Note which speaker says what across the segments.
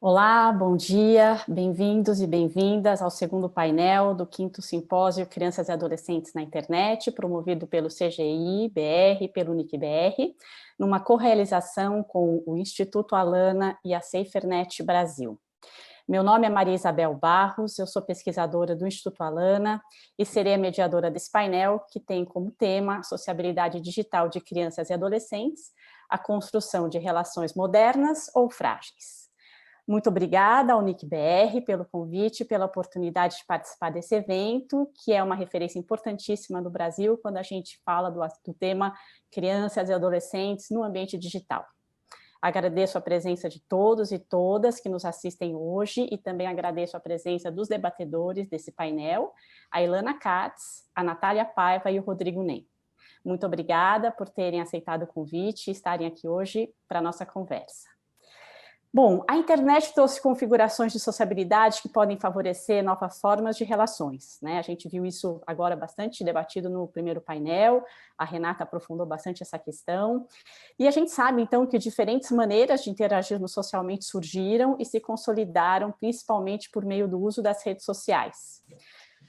Speaker 1: Olá, bom dia, bem-vindos e bem-vindas ao segundo painel do 5º Simpósio Crianças e Adolescentes na Internet, promovido pelo CGI-BR e pelo UNIC-BR, numa correalização com o Instituto Alana e a SaferNet Brasil. Meu nome é Maria Isabel Barros, eu sou pesquisadora do Instituto Alana e serei a mediadora desse painel, que tem como tema a sociabilidade digital de crianças e adolescentes, a construção de relações modernas ou frágeis. Muito obrigada ao UNIC-BR pelo convite, pela oportunidade de participar desse evento, que é uma referência importantíssima no Brasil quando a gente fala do tema crianças e adolescentes no ambiente digital. Agradeço a presença de todos e todas que nos assistem hoje e também agradeço a presença dos debatedores desse painel, a Ilana Katz, a Natália Paiva e o Rodrigo Nem. Muito obrigada por terem aceitado o convite e estarem aqui hoje para a nossa conversa. Bom, a internet trouxe configurações de sociabilidade que podem favorecer novas formas de relações, né? A gente viu isso agora bastante debatido no primeiro painel, a Renata aprofundou bastante essa questão, e a gente sabe, então, que diferentes maneiras de interagirmos socialmente surgiram e se consolidaram, principalmente por meio do uso das redes sociais.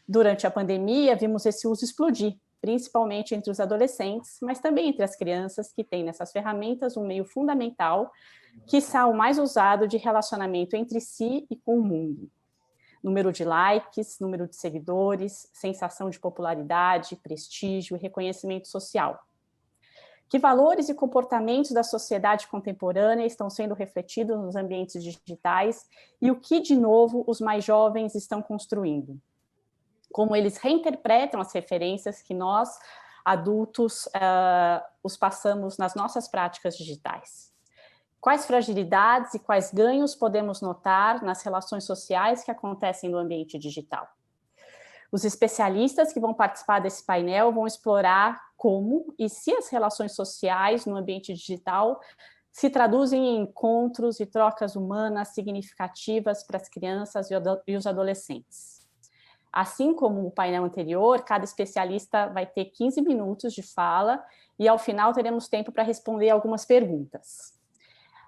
Speaker 1: Durante a pandemia, vimos esse uso explodir, principalmente entre os adolescentes, mas também entre as crianças, que têm nessas ferramentas um meio fundamental, quiçá o mais usado de relacionamento entre si e com o mundo. Número de likes, número de seguidores, sensação de popularidade, prestígio e reconhecimento social. Que valores e comportamentos da sociedade contemporânea estão sendo refletidos nos ambientes digitais e o que, de novo, os mais jovens estão construindo? Como eles reinterpretam as referências que nós, adultos, os passamos nas nossas práticas digitais. Quais fragilidades e quais ganhos podemos notar nas relações sociais que acontecem no ambiente digital? Os especialistas que vão participar desse painel vão explorar como e se as relações sociais no ambiente digital se traduzem em encontros e trocas humanas significativas para as crianças e os adolescentes. Assim como o painel anterior, cada especialista vai ter 15 minutos de fala e, ao final, teremos tempo para responder algumas perguntas.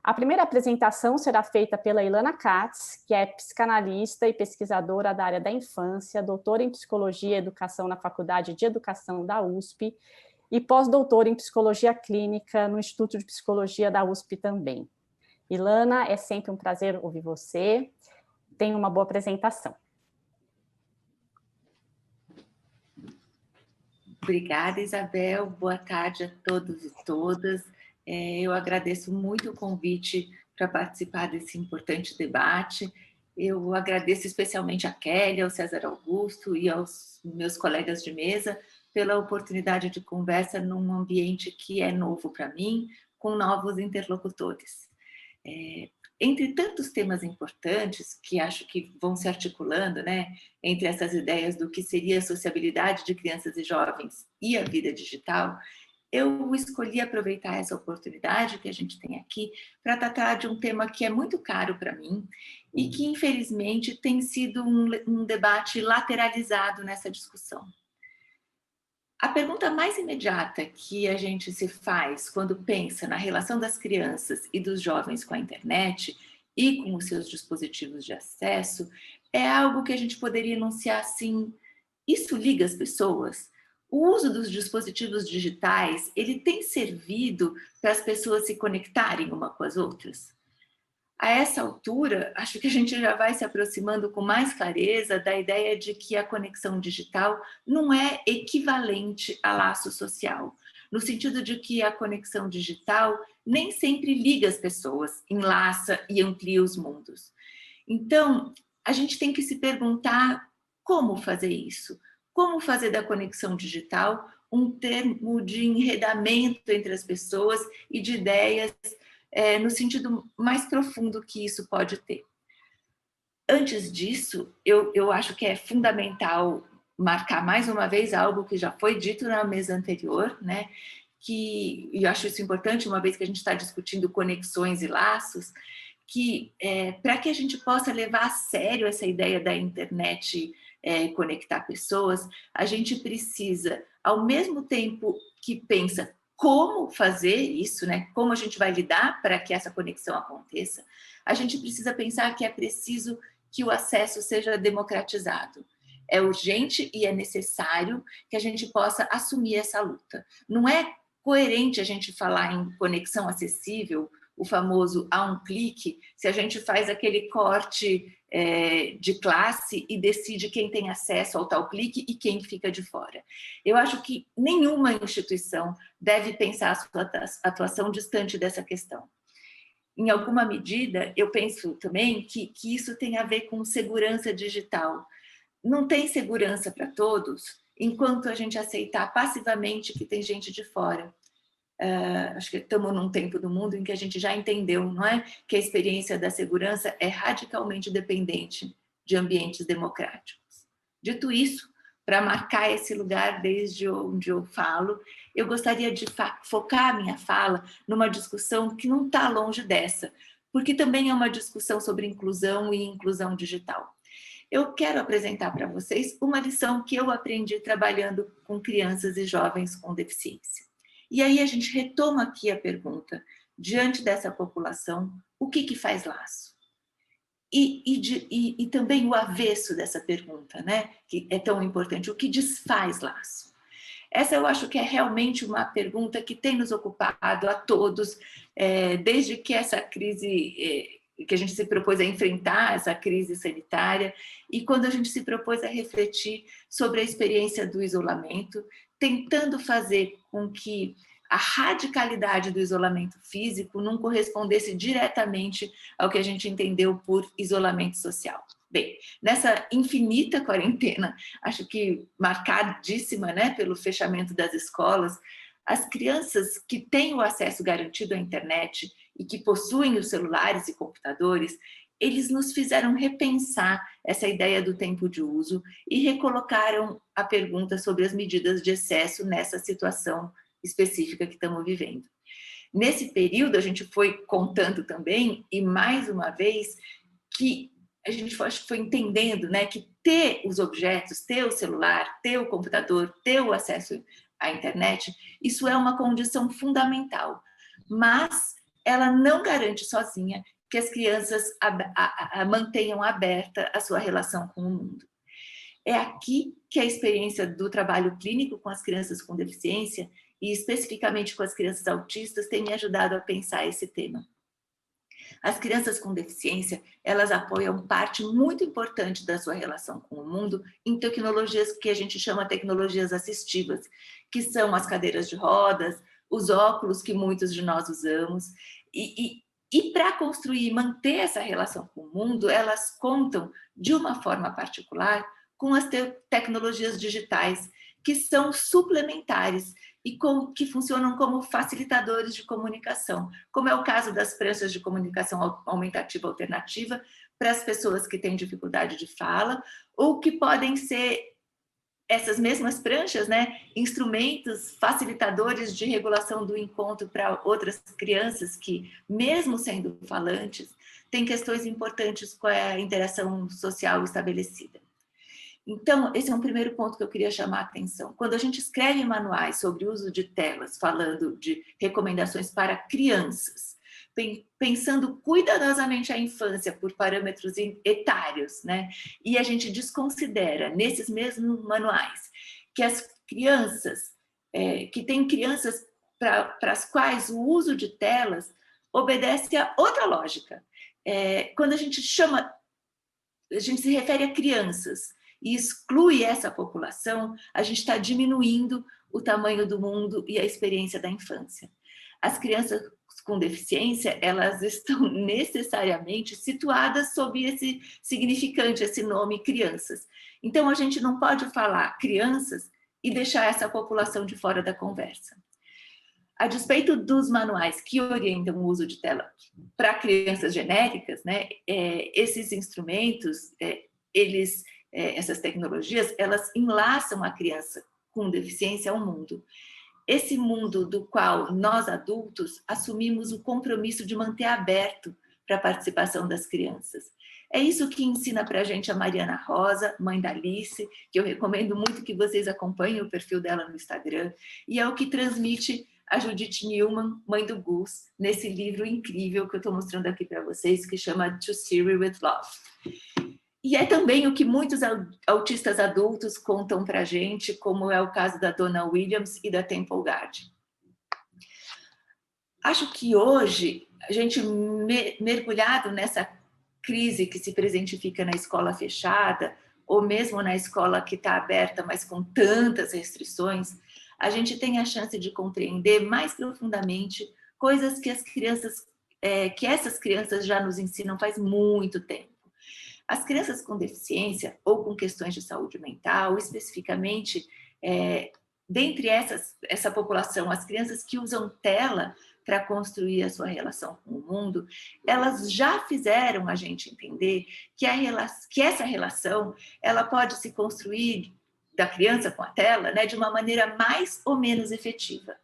Speaker 1: A primeira apresentação será feita pela Ilana Katz, que é psicanalista e pesquisadora da área da infância, doutora em Psicologia e Educação na Faculdade de Educação da USP e pós-doutora em Psicologia Clínica no Instituto de Psicologia da USP também. Ilana, é sempre um prazer ouvir você. Tenha uma boa apresentação.
Speaker 2: Obrigada, Isabel. Boa tarde a todos e todas. Eu agradeço muito o convite para participar desse importante debate. Eu agradeço especialmente a Kelly, ao César Augusto e aos meus colegas de mesa pela oportunidade de conversa num ambiente que é novo para mim, com novos interlocutores. Entre tantos temas importantes que acho que vão se articulando, né, entre essas ideias do que seria a sociabilidade de crianças e jovens e a vida digital, eu escolhi aproveitar essa oportunidade que a gente tem aqui para tratar de um tema que é muito caro para mim e que, infelizmente, tem sido um debate lateralizado nessa discussão. A pergunta mais imediata que a gente se faz quando pensa na relação das crianças e dos jovens com a internet e com os seus dispositivos de acesso é algo que a gente poderia enunciar assim: isso liga as pessoas? O uso dos dispositivos digitais, ele tem servido para as pessoas se conectarem uma com as outras? A essa altura, acho que a gente já vai se aproximando com mais clareza da ideia de que a conexão digital não é equivalente a laço social, no sentido de que a conexão digital nem sempre liga as pessoas, enlaça e amplia os mundos. Então, a gente tem que se perguntar como fazer isso. Como fazer da conexão digital um termo de enredamento entre as pessoas e de ideias no sentido mais profundo que isso pode ter. Antes disso, eu acho que é fundamental marcar mais uma vez algo que já foi dito na mesa anterior, né? E eu acho isso importante, uma vez que a gente está discutindo conexões e laços, que para que a gente possa levar a sério essa ideia da internet conectar pessoas, a gente precisa, ao mesmo tempo que pensa como fazer isso, né? Como a gente vai lidar para que essa conexão aconteça, a gente precisa pensar que é preciso que o acesso seja democratizado. É urgente e é necessário que a gente possa assumir essa luta. Não é coerente a gente falar em conexão acessível, o famoso a um clique, se a gente faz aquele corte de classe e decide quem tem acesso ao tal clique e quem fica de fora. Eu acho que nenhuma instituição deve pensar a sua atuação distante dessa questão. Em alguma medida, eu penso também que isso tem a ver com segurança digital. Não tem segurança para todos enquanto a gente aceitar passivamente que tem gente de fora. Acho que estamos num tempo do mundo em que a gente já entendeu, não é? Que a experiência da segurança é radicalmente dependente de ambientes democráticos. Dito isso, para marcar esse lugar desde onde eu falo, eu gostaria de focar a minha fala numa discussão que não está longe dessa, porque também é uma discussão sobre inclusão e inclusão digital. Eu quero apresentar para vocês uma lição que eu aprendi trabalhando com crianças e jovens com deficiência. E aí a gente retoma aqui a pergunta, diante dessa população, o que faz laço? E também o avesso dessa pergunta, né? Que é tão importante, o que desfaz laço? Essa eu acho que é realmente uma pergunta que tem nos ocupado a todos, desde que essa crise, que a gente se propôs a enfrentar, essa crise sanitária, e quando a gente se propôs a refletir sobre a experiência do isolamento, tentando fazer com que a radicalidade do isolamento físico não correspondesse diretamente ao que a gente entendeu por isolamento social. Bem, nessa infinita quarentena, acho que marcadíssima, né, pelo fechamento das escolas, as crianças que têm o acesso garantido à internet e que possuem os celulares e computadores, eles nos fizeram repensar essa ideia do tempo de uso e recolocaram a pergunta sobre as medidas de excesso nessa situação específica que estamos vivendo. Nesse período, a gente foi contando também, e mais uma vez, que a gente foi entendendo, né, que ter os objetos, ter o celular, ter o computador, ter o acesso à internet, isso é uma condição fundamental, mas ela não garante sozinha que as crianças mantenham aberta a sua relação com o mundo. É aqui que a experiência do trabalho clínico com as crianças com deficiência, e especificamente com as crianças autistas, tem me ajudado a pensar esse tema. As crianças com deficiência, elas apoiam parte muito importante da sua relação com o mundo em tecnologias que a gente chama tecnologias assistivas, que são as cadeiras de rodas, os óculos que muitos de nós usamos. E para construir e manter essa relação com o mundo, elas contam, de uma forma particular, com as tecnologias digitais, que são suplementares e que funcionam como facilitadores de comunicação, como é o caso das pranchas de comunicação aumentativa alternativa para as pessoas que têm dificuldade de fala, ou que podem ser essas mesmas pranchas, né, instrumentos facilitadores de regulação do encontro para outras crianças que, mesmo sendo falantes, têm questões importantes com a interação social estabelecida. Então, esse é um primeiro ponto que eu queria chamar a atenção. Quando a gente escreve manuais sobre o uso de telas, falando de recomendações para crianças, pensando cuidadosamente a infância por parâmetros etários, né? E a gente desconsidera, nesses mesmos manuais, que as crianças, que tem crianças para as quais o uso de telas obedece a outra lógica. Quando a gente se refere a crianças, e exclui essa população, a gente está diminuindo o tamanho do mundo e a experiência da infância. As crianças com deficiência, elas estão necessariamente situadas sob esse significante, esse nome crianças. Então, a gente não pode falar crianças e deixar essa população de fora da conversa. A despeito dos manuais que orientam o uso de tela para crianças genéricas, né, esses instrumentos, essas tecnologias, elas enlaçam a criança com deficiência ao mundo. Esse mundo do qual nós, adultos, assumimos o compromisso de manter aberto para a participação das crianças. É isso que ensina para a gente a Mariana Rosa, mãe da Alice, que eu recomendo muito que vocês acompanhem o perfil dela no Instagram, e é o que transmite a Judith Newman, mãe do Gus, nesse livro incrível que eu estou mostrando aqui para vocês, que chama To Siri with Love. E é também o que muitos autistas adultos contam para a gente, como é o caso da Donna Williams e da Temple Garden. Acho que hoje, a gente mergulhado nessa crise que se presentifica na escola fechada, ou mesmo na escola que está aberta, mas com tantas restrições, a gente tem a chance de compreender mais profundamente coisas que que essas crianças já nos ensinam faz muito tempo. As crianças com deficiência ou com questões de saúde mental, especificamente, dentre essa população, as crianças que usam tela para construir a sua relação com o mundo, elas já fizeram a gente entender que essa relação ela pode se construir da criança com a tela, né, de uma maneira mais ou menos efetiva.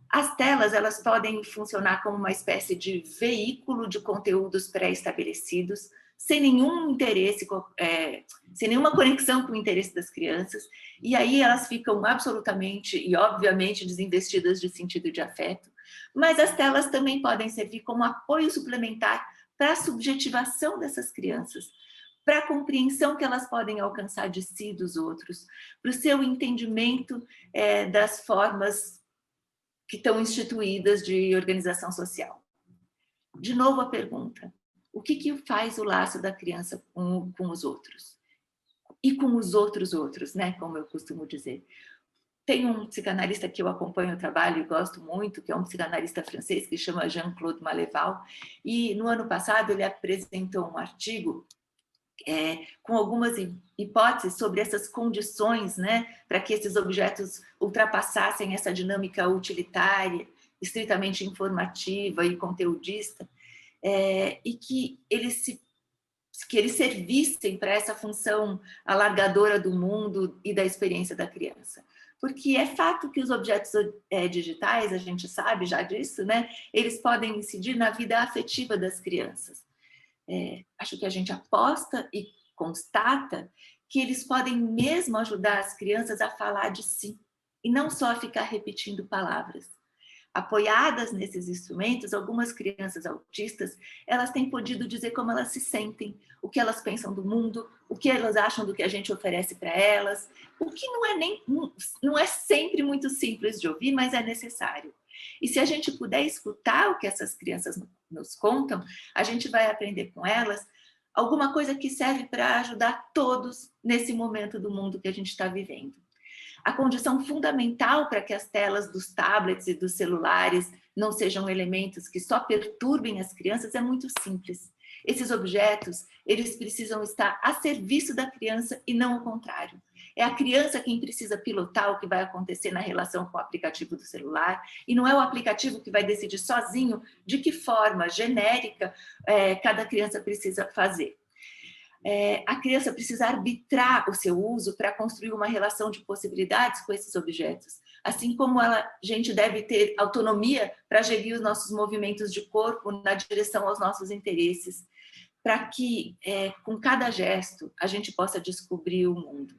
Speaker 2: As telas elas podem funcionar como uma espécie de veículo de conteúdos pré-estabelecidos, sem nenhum interesse, sem nenhuma conexão com o interesse das crianças, e aí elas ficam absolutamente e obviamente desinvestidas de sentido de afeto. Mas as telas também podem servir como apoio suplementar para a subjetivação dessas crianças, para a compreensão que elas podem alcançar de si e dos outros, para o seu entendimento das formas que estão instituídas de organização social. De novo a pergunta, o que faz o laço da criança com os outros? E com os outros, né? Como eu costumo dizer. Tem um psicanalista que eu acompanho o trabalho e gosto muito, que é um psicanalista francês, que chama Jean-Claude Maleval, e no ano passado ele apresentou um artigo com algumas hipóteses sobre essas condições, né, para que esses objetos ultrapassassem essa dinâmica utilitária, estritamente informativa e conteudista, e que eles servissem para essa função alargadora do mundo e da experiência da criança. Porque é fato que os objetos digitais, a gente sabe já disso, né, eles podem incidir na vida afetiva das crianças. Acho que a gente aposta e constata que eles podem mesmo ajudar as crianças a falar de si, e não só a ficar repetindo palavras. Apoiadas nesses instrumentos, algumas crianças autistas, elas têm podido dizer como elas se sentem, o que elas pensam do mundo, o que elas acham do que a gente oferece para elas, o que não é sempre muito simples de ouvir, mas é necessário. E se a gente puder escutar o que essas crianças nos contam, a gente vai aprender com elas alguma coisa que serve para ajudar todos nesse momento do mundo que a gente está vivendo. A condição fundamental para que as telas dos tablets e dos celulares não sejam elementos que só perturbem as crianças é muito simples. Esses objetos, eles precisam estar a serviço da criança e não o contrário. É a criança quem precisa pilotar o que vai acontecer na relação com o aplicativo do celular, e não é o aplicativo que vai decidir sozinho de que forma genérica cada criança precisa fazer. A criança precisa arbitrar o seu uso para construir uma relação de possibilidades com esses objetos. Assim como a gente deve ter autonomia para gerir os nossos movimentos de corpo na direção aos nossos interesses, para que, com cada gesto, a gente possa descobrir o mundo.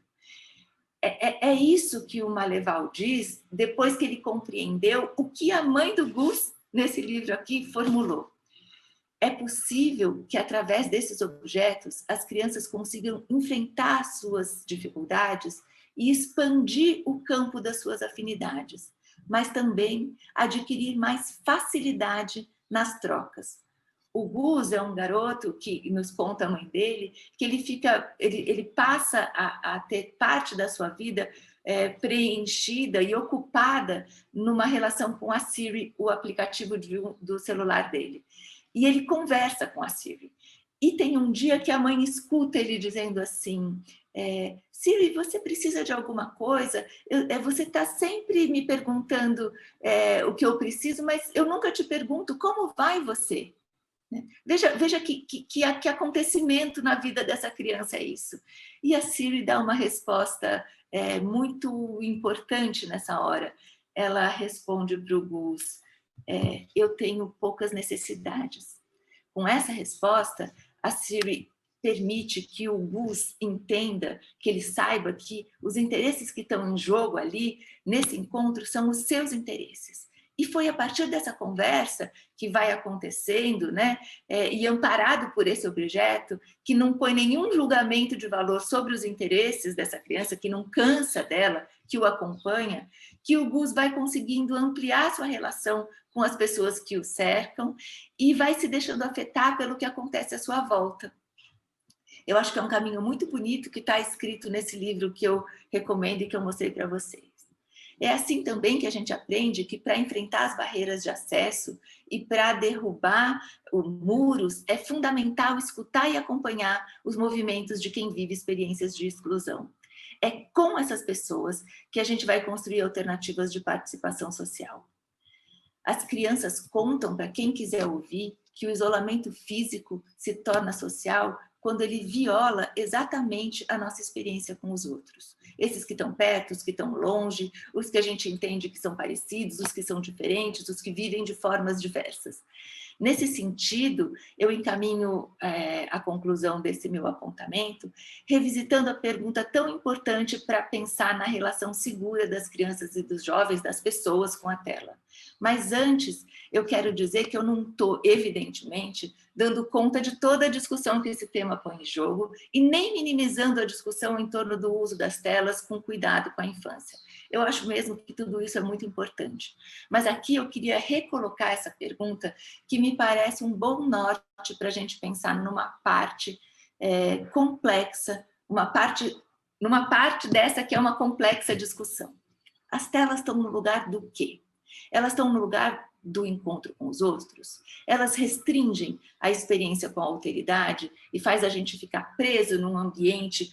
Speaker 2: É isso que o Maleval diz, depois que ele compreendeu o que a mãe do Gus, nesse livro aqui, formulou. É possível que, através desses objetos, as crianças consigam enfrentar suas dificuldades e expandir o campo das suas afinidades, mas também adquirir mais facilidade nas trocas. O Gus é um garoto que, nos conta a mãe dele, que ele passa a ter parte da sua vida preenchida e ocupada numa relação com a Siri, o aplicativo do celular dele. E ele conversa com a Siri. E tem um dia que a mãe escuta ele dizendo assim, Siri, você precisa de alguma coisa? Você está sempre me perguntando o que eu preciso, mas eu nunca te pergunto como vai você. Veja que acontecimento na vida dessa criança é isso. E a Siri dá uma resposta muito importante nessa hora. Ela responde para o Gus, eu tenho poucas necessidades. Com essa resposta, a Siri permite que o Gus entenda, que ele saiba que os interesses que estão em jogo ali, nesse encontro, são os seus interesses. E foi a partir dessa conversa que vai acontecendo, né, e amparado por esse objeto, que não põe nenhum julgamento de valor sobre os interesses dessa criança, que não cansa dela, que o acompanha, que o Gus vai conseguindo ampliar sua relação com as pessoas que o cercam e vai se deixando afetar pelo que acontece à sua volta. Eu acho que é um caminho muito bonito que está escrito nesse livro que eu recomendo e que eu mostrei para vocês. É assim também que a gente aprende que para enfrentar as barreiras de acesso e para derrubar os muros, é fundamental escutar e acompanhar os movimentos de quem vive experiências de exclusão. É com essas pessoas que a gente vai construir alternativas de participação social. As crianças contam para quem quiser ouvir que o isolamento físico se torna social quando ele viola exatamente a nossa experiência com os outros. Esses que estão perto, os que estão longe, os que a gente entende que são parecidos, os que são diferentes, os que vivem de formas diversas. Nesse sentido, eu encaminho a conclusão desse meu apontamento, revisitando a pergunta tão importante para pensar na relação segura das crianças e dos jovens, das pessoas com a tela. Mas antes, eu quero dizer que eu não estou, evidentemente, dando conta de toda a discussão que esse tema põe em jogo e nem minimizando a discussão em torno do uso das telas com cuidado com a infância. Eu acho mesmo que tudo isso é muito importante. Mas aqui eu queria recolocar essa pergunta que me parece um bom norte para a gente pensar numa parte complexa, numa parte dessa que é uma complexa discussão. As telas estão no lugar do quê? Elas estão no lugar do encontro com os outros? Elas restringem a experiência com a alteridade e faz a gente ficar preso num ambiente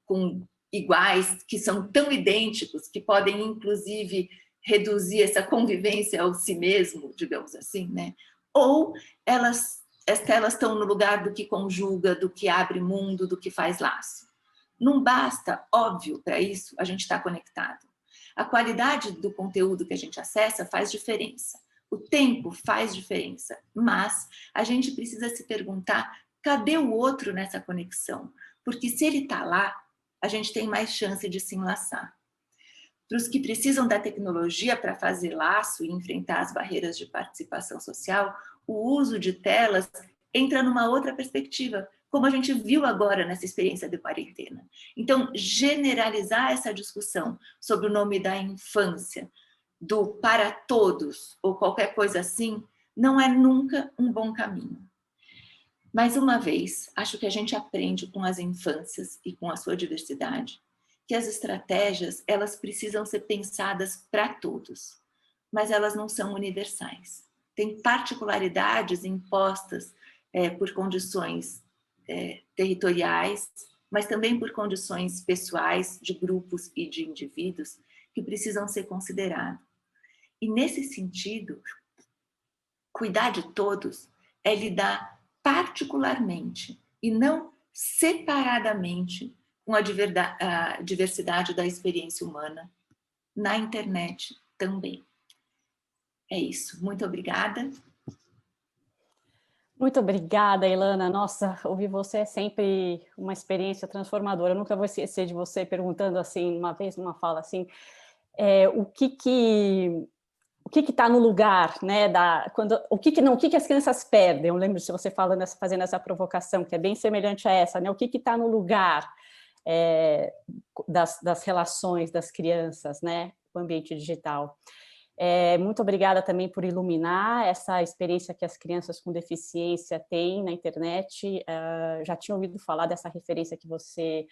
Speaker 2: com iguais, que são tão idênticos, que podem, inclusive, reduzir essa convivência ao si mesmo, digamos assim, né? Ou as telas estão no lugar do que conjuga, do que abre mundo, do que faz laço. Não basta, óbvio, para isso, a gente estar conectado. A qualidade do conteúdo que a gente acessa faz diferença. O tempo faz diferença, mas a gente precisa se perguntar, cadê o outro nessa conexão? Porque se ele está lá, a gente tem mais chance de se enlaçar. Para os que precisam da tecnologia para fazer laço e enfrentar as barreiras de participação social, o uso de telas entra numa outra perspectiva, como a gente viu agora nessa experiência de quarentena. Então, generalizar essa discussão sobre o nome da infância, do para todos, ou qualquer coisa assim, não é nunca um bom caminho. Mais uma vez, acho que a gente aprende com as infâncias e com a sua diversidade que as estratégias, elas precisam ser pensadas para todos, mas elas não são universais. Tem particularidades impostas por condições territoriais, mas também por condições pessoais, de grupos e de indivíduos, que precisam ser considerados. E, nesse sentido, cuidar de todos é lidar particularmente e não separadamente com a diversidade da experiência humana na internet também. É isso. Muito obrigada.
Speaker 1: Muito obrigada, Ilana. Nossa, ouvir você é sempre uma experiência transformadora. Eu nunca vou esquecer de você perguntando assim, uma vez, numa fala assim, o que está no lugar, né? O que as crianças perdem? Eu lembro de você fazendo essa provocação, que é bem semelhante a essa, né? O que está no lugar das relações das crianças, né? O ambiente digital. Muito obrigada também por iluminar essa experiência que as crianças com deficiência têm na internet. Já tinha ouvido falar dessa referência que você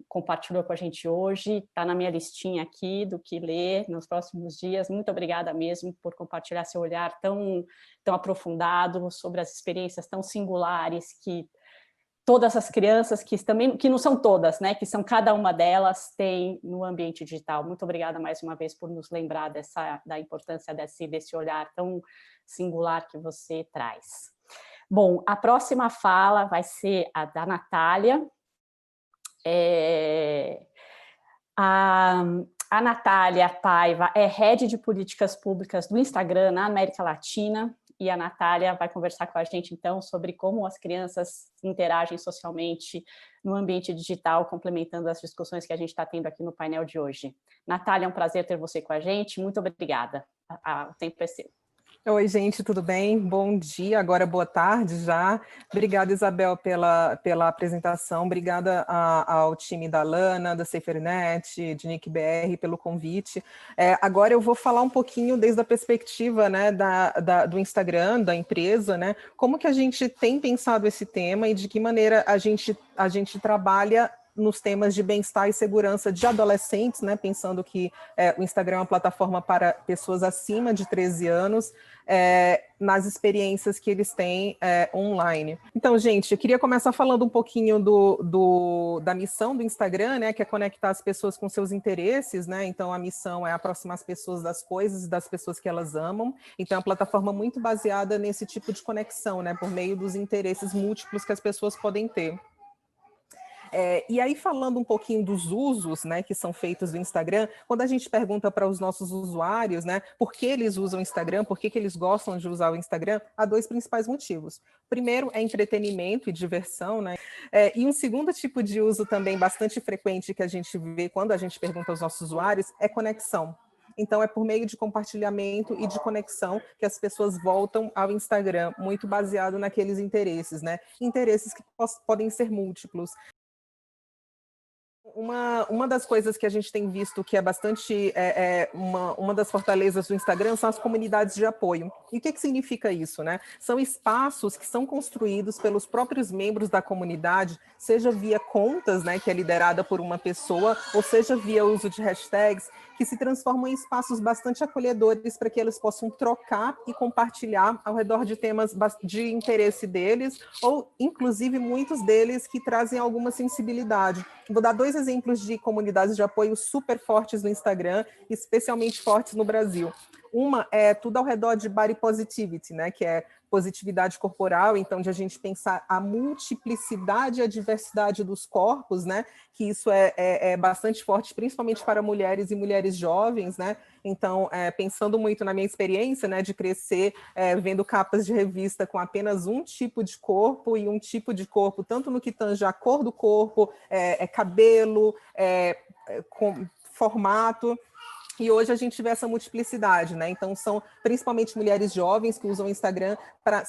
Speaker 1: compartilhou com a gente hoje, está na minha listinha aqui do que ler nos próximos dias. Muito obrigada mesmo por compartilhar seu olhar tão aprofundado sobre as experiências tão singulares que todas as crianças, que não são todas, né, que são cada uma delas, têm no ambiente digital. Muito obrigada mais uma vez por nos lembrar da importância desse olhar tão singular que você traz. Bom, a próxima fala vai ser a da Natália. A Natália Paiva é Head de Políticas Públicas do Instagram na América Latina, e a Natália vai conversar com a gente, então, sobre como as crianças interagem socialmente no ambiente digital, complementando as discussões que a gente está tendo aqui no painel de hoje. Natália, é um prazer ter você com a gente. Muito obrigada. O tempo é seu.
Speaker 3: Oi, gente, tudo bem? Bom dia, agora boa tarde já. Obrigada, Isabel, pela apresentação. Obrigada ao time da Lana, da SaferNet, de NIC.br, pelo convite. Agora eu vou falar um pouquinho desde a perspectiva, né, do Instagram, da empresa, né? Como que a gente tem pensado esse tema e de que maneira a gente trabalha nos temas de bem-estar e segurança de adolescentes, né, pensando que o Instagram é uma plataforma para pessoas acima de 13 anos, nas experiências que eles têm online. Então, gente, eu queria começar falando um pouquinho da missão do Instagram, né, que é conectar as pessoas com seus interesses, né, então a missão é aproximar as pessoas das coisas e das pessoas que elas amam, então é uma plataforma muito baseada nesse tipo de conexão, né, por meio dos interesses múltiplos que as pessoas podem ter. E aí, falando um pouquinho dos usos, né, que são feitos do Instagram, quando a gente pergunta para os nossos usuários, né, por que eles usam o Instagram, por que eles gostam de usar o Instagram, há dois principais motivos. Primeiro é entretenimento e diversão, né? E um segundo tipo de uso também bastante frequente que a gente vê quando a gente pergunta aos nossos usuários é conexão. Então, é por meio de compartilhamento e de conexão que as pessoas voltam ao Instagram, muito baseado naqueles interesses, né? Interesses que podem ser múltiplos. Uma das coisas que a gente tem visto que é bastante uma das fortalezas do Instagram são as comunidades de apoio. E o que significa isso, né? São espaços que são construídos pelos próprios membros da comunidade, seja via contas, né, que é liderada por uma pessoa, ou seja via uso de hashtags, que se transformam em espaços bastante acolhedores para que eles possam trocar e compartilhar ao redor de temas de interesse deles, ou inclusive muitos deles que trazem alguma sensibilidade. Vou dar dois exemplos de comunidades de apoio super fortes no Instagram, especialmente fortes no Brasil. Uma é tudo ao redor de body positivity, né, que é positividade corporal, então de a gente pensar a multiplicidade e a diversidade dos corpos, né, que isso é bastante forte, principalmente para mulheres e mulheres jovens, né, então pensando muito na minha experiência, né, de crescer vendo capas de revista com apenas um tipo de corpo e um tipo de corpo, tanto no que tange a cor do corpo, cabelo, com formato. E hoje a gente vê essa multiplicidade, né? Então são principalmente mulheres jovens que usam o Instagram para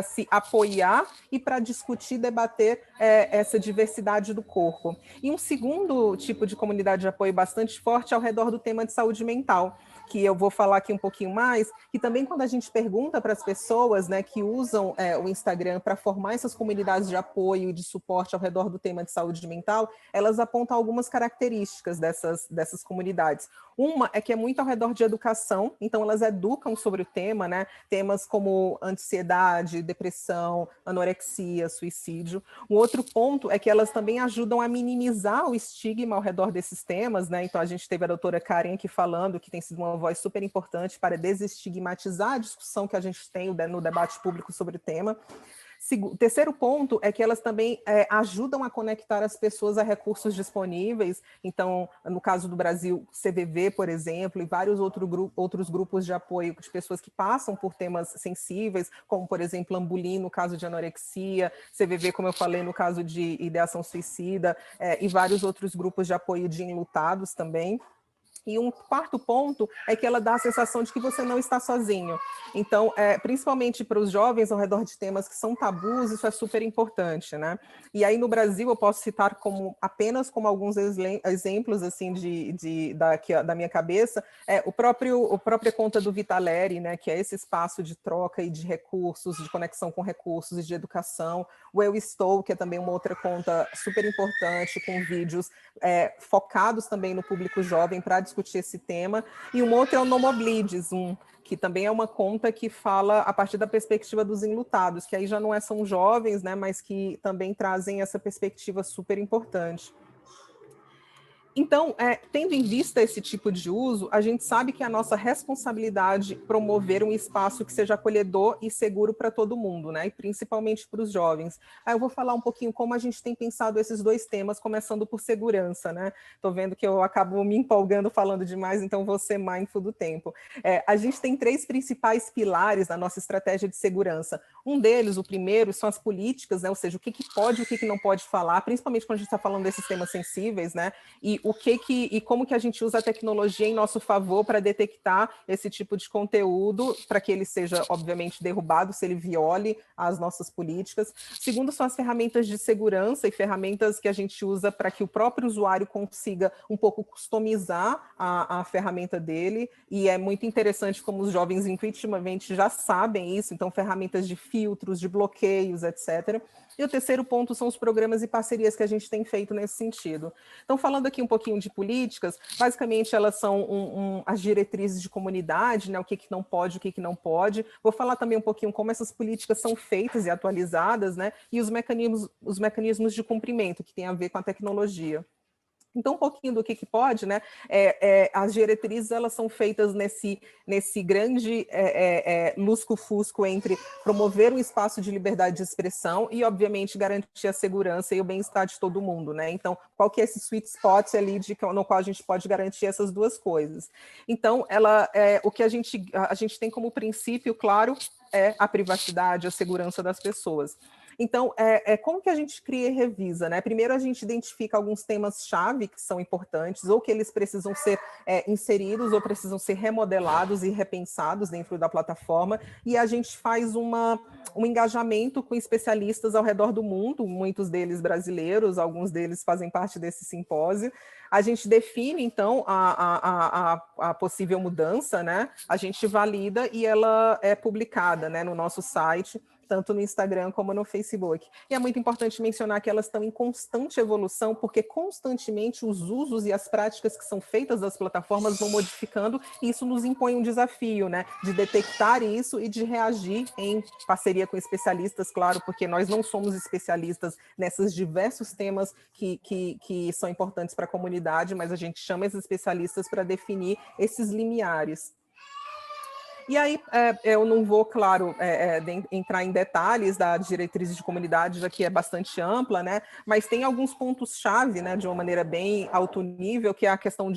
Speaker 3: se apoiar e para discutir, debater essa diversidade do corpo. E um segundo tipo de comunidade de apoio bastante forte é ao redor do tema de saúde mental, que eu vou falar aqui um pouquinho mais, que também quando a gente pergunta para as pessoas, né, que usam o Instagram para formar essas comunidades de apoio e de suporte ao redor do tema de saúde mental, elas apontam algumas características dessas comunidades. Uma é que é muito ao redor de educação, então elas educam sobre o tema, né? Temas como ansiedade, depressão, anorexia, suicídio. Um outro ponto é que elas também ajudam a minimizar o estigma ao redor desses temas, né? Então a gente teve a doutora Karen aqui falando que tem sido uma voz super importante para desestigmatizar a discussão que a gente tem no debate público sobre o tema. Terceiro ponto é que elas também ajudam a conectar as pessoas a recursos disponíveis. Então, no caso do Brasil, CVV, por exemplo, e vários outros grupos de apoio de pessoas que passam por temas sensíveis, como, por exemplo, Ambulim, no caso de anorexia, CVV, como eu falei, no caso de ideação suicida, e vários outros grupos de apoio de enlutados também. E um quarto ponto é que ela dá a sensação de que você não está sozinho. Então, principalmente para os jovens ao redor de temas que são tabus, isso é super importante, né? E aí no Brasil eu posso citar apenas como alguns exemplos assim da minha cabeça, a própria conta do Vitaleri, né? Que é esse espaço de troca e de recursos, de conexão com recursos e de educação. O Eu Estou, que é também uma outra conta super importante, com vídeos focados também no público jovem para discutir esse tema, e um outro é o Nomoblides, que também é uma conta que fala a partir da perspectiva dos enlutados, que aí já não são jovens, né, mas que também trazem essa perspectiva super importante. Então, tendo em vista esse tipo de uso, a gente sabe que é a nossa responsabilidade promover um espaço que seja acolhedor e seguro para todo mundo, né? E principalmente para os jovens. Aí eu vou falar um pouquinho como a gente tem pensado esses dois temas, começando por segurança, né? Estou vendo que eu acabo me empolgando falando demais, então vou ser mindful do tempo. A gente tem três principais pilares na nossa estratégia de segurança. Um deles, o primeiro, são as políticas, né? Ou seja, o que pode e o que não pode falar, principalmente quando a gente está falando desses temas sensíveis, né? E e como que a gente usa a tecnologia em nosso favor para detectar esse tipo de conteúdo, para que ele seja, obviamente, derrubado, se ele viole as nossas políticas. Segundo, são as ferramentas de segurança e ferramentas que a gente usa para que o próprio usuário consiga um pouco customizar a ferramenta dele, e é muito interessante como os jovens intuitivamente já sabem isso, então ferramentas de filtros, de bloqueios, etc. E o terceiro ponto são os programas e parcerias que a gente tem feito nesse sentido. Então, falando aqui um pouquinho de políticas, basicamente elas são as diretrizes de comunidade, né, o que não pode, o que não pode. Vou falar também um pouquinho como essas políticas são feitas e atualizadas, né, e os mecanismos de cumprimento, que tem a ver com a tecnologia. Então, um pouquinho do que pode, né? As diretrizes, elas são feitas nesse grande lusco-fusco entre promover um espaço de liberdade de expressão e, obviamente, garantir a segurança e o bem-estar de todo mundo, né? Então, qual que é esse sweet spot ali no qual a gente pode garantir essas duas coisas? Então, o que a gente tem como princípio, claro, é a privacidade, a segurança das pessoas. Então, como que a gente cria e revisa, né? Primeiro, a gente identifica alguns temas-chave que são importantes, ou que eles precisam ser inseridos, ou precisam ser remodelados e repensados dentro da plataforma, e a gente faz um engajamento com especialistas ao redor do mundo, muitos deles brasileiros, alguns deles fazem parte desse simpósio. A gente define, então, a possível mudança, né? A gente valida e ela é publicada, né, no nosso site, tanto no Instagram como no Facebook. E é muito importante mencionar que elas estão em constante evolução, porque constantemente os usos e as práticas que são feitas das plataformas vão modificando, e isso nos impõe um desafio, né, de detectar isso e de reagir em parceria com especialistas, claro, porque nós não somos especialistas nesses diversos temas que são importantes para a comunidade, mas a gente chama esses especialistas para definir esses limiares. E aí, eu não vou, claro, entrar em detalhes da diretriz de comunidade, já que é bastante ampla, né? Mas tem alguns pontos-chave, né, de uma maneira bem alto nível, que é a questão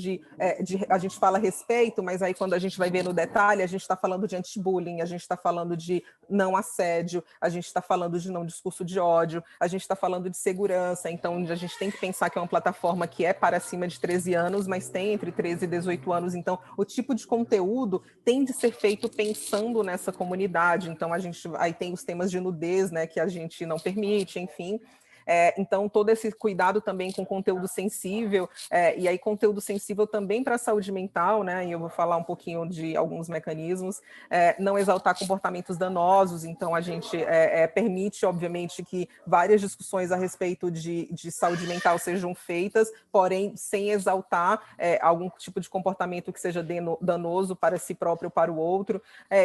Speaker 3: a gente fala respeito, mas aí quando a gente vai ver no detalhe, a gente está falando de anti-bullying, a gente está falando de não assédio, a gente está falando de não discurso de ódio, a gente está falando de segurança, então a gente tem que pensar que é uma plataforma que é para acima de 13 anos, mas tem entre 13 e 18 anos, então o tipo de conteúdo tem de ser feito pensando nessa comunidade, então a gente aí tem os temas de nudez, né, que a gente não permite, enfim. Então, todo esse cuidado também com conteúdo sensível, e aí conteúdo sensível também para a saúde mental, né? E eu vou falar um pouquinho de alguns mecanismos, não exaltar comportamentos danosos, então a gente permite, obviamente, que várias discussões a respeito de saúde mental sejam feitas, porém, sem exaltar algum tipo de comportamento que seja danoso para si próprio ou para o outro,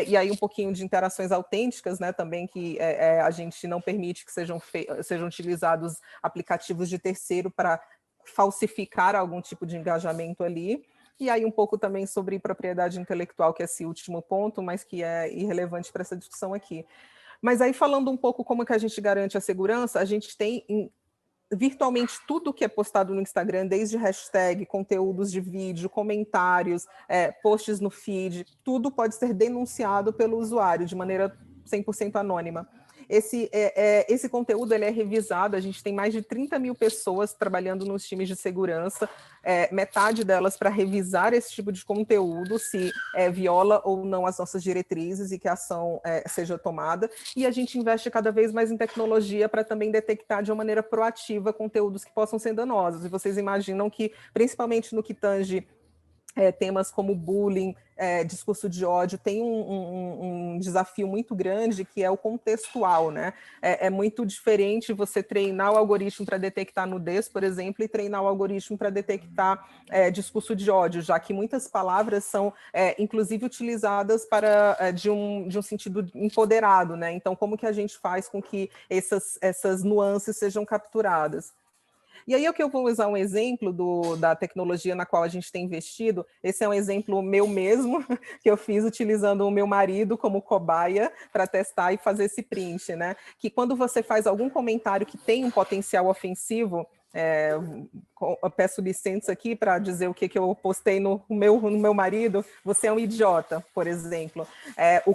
Speaker 3: e aí um pouquinho de interações autênticas, né? Também que a gente não permite que sejam utilizados aplicativos de terceiro para falsificar algum tipo de engajamento ali. E aí um pouco também sobre propriedade intelectual, que é esse último ponto, mas que é irrelevante para essa discussão aqui. Mas aí falando um pouco como que a gente garante a segurança, a gente tem virtualmente tudo que é postado no Instagram, desde hashtag, conteúdos de vídeo, comentários, posts no feed, tudo pode ser denunciado pelo usuário de maneira 100% anônima. Esse conteúdo ele é revisado, a gente tem mais de 30 mil pessoas trabalhando nos times de segurança, metade delas para revisar esse tipo de conteúdo, se viola ou não as nossas diretrizes e que a ação seja tomada, e a gente investe cada vez mais em tecnologia para também detectar de uma maneira proativa conteúdos que possam ser danosos, e vocês imaginam que, principalmente no que tange temas como bullying, discurso de ódio, tem um desafio muito grande que é o contextual, né? É muito diferente você treinar o algoritmo para detectar nudez, por exemplo, e treinar o algoritmo para detectar discurso de ódio, já que muitas palavras são, inclusive, utilizadas de um sentido empoderado, né? Então, como que a gente faz com que essas nuances sejam capturadas? E aí é que eu vou usar um exemplo da tecnologia na qual a gente tem investido. Esse é um exemplo meu mesmo, que eu fiz utilizando o meu marido como cobaia para testar e fazer esse print, né? Que quando você faz algum comentário que tem um potencial ofensivo, Eu peço licença aqui para dizer o que eu postei no meu marido. Você é um idiota, por exemplo.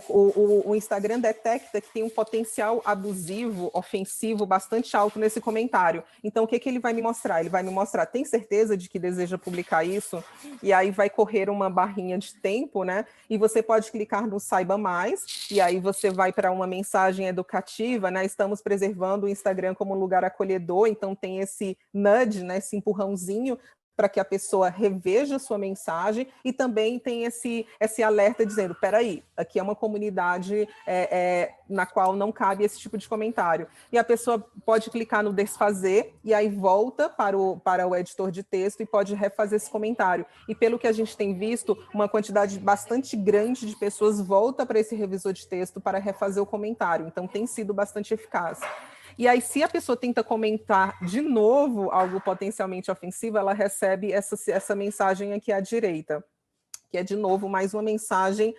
Speaker 3: O Instagram detecta que tem um potencial abusivo, ofensivo, bastante alto nesse comentário. Então, o que ele vai me mostrar? Ele vai me mostrar, tem certeza de que deseja publicar isso? E aí vai correr uma barrinha de tempo, né? E você pode clicar no Saiba Mais, e aí você vai para uma mensagem educativa, né? Estamos preservando o Instagram como um lugar acolhedor, então tem esse nudge, né? Esse empurrãozinho para que a pessoa reveja sua mensagem, e também tem esse alerta dizendo, peraí, aqui é uma comunidade na qual não cabe esse tipo de comentário. E a pessoa pode clicar no desfazer, e aí volta para o editor de texto e pode refazer esse comentário. E pelo que a gente tem visto, uma quantidade bastante grande de pessoas volta para esse revisor de texto para refazer o comentário. Então tem sido bastante eficaz. E aí, se a pessoa tenta comentar de novo algo potencialmente ofensivo, ela recebe essa mensagem aqui à direita, que é, de novo, mais uma mensagem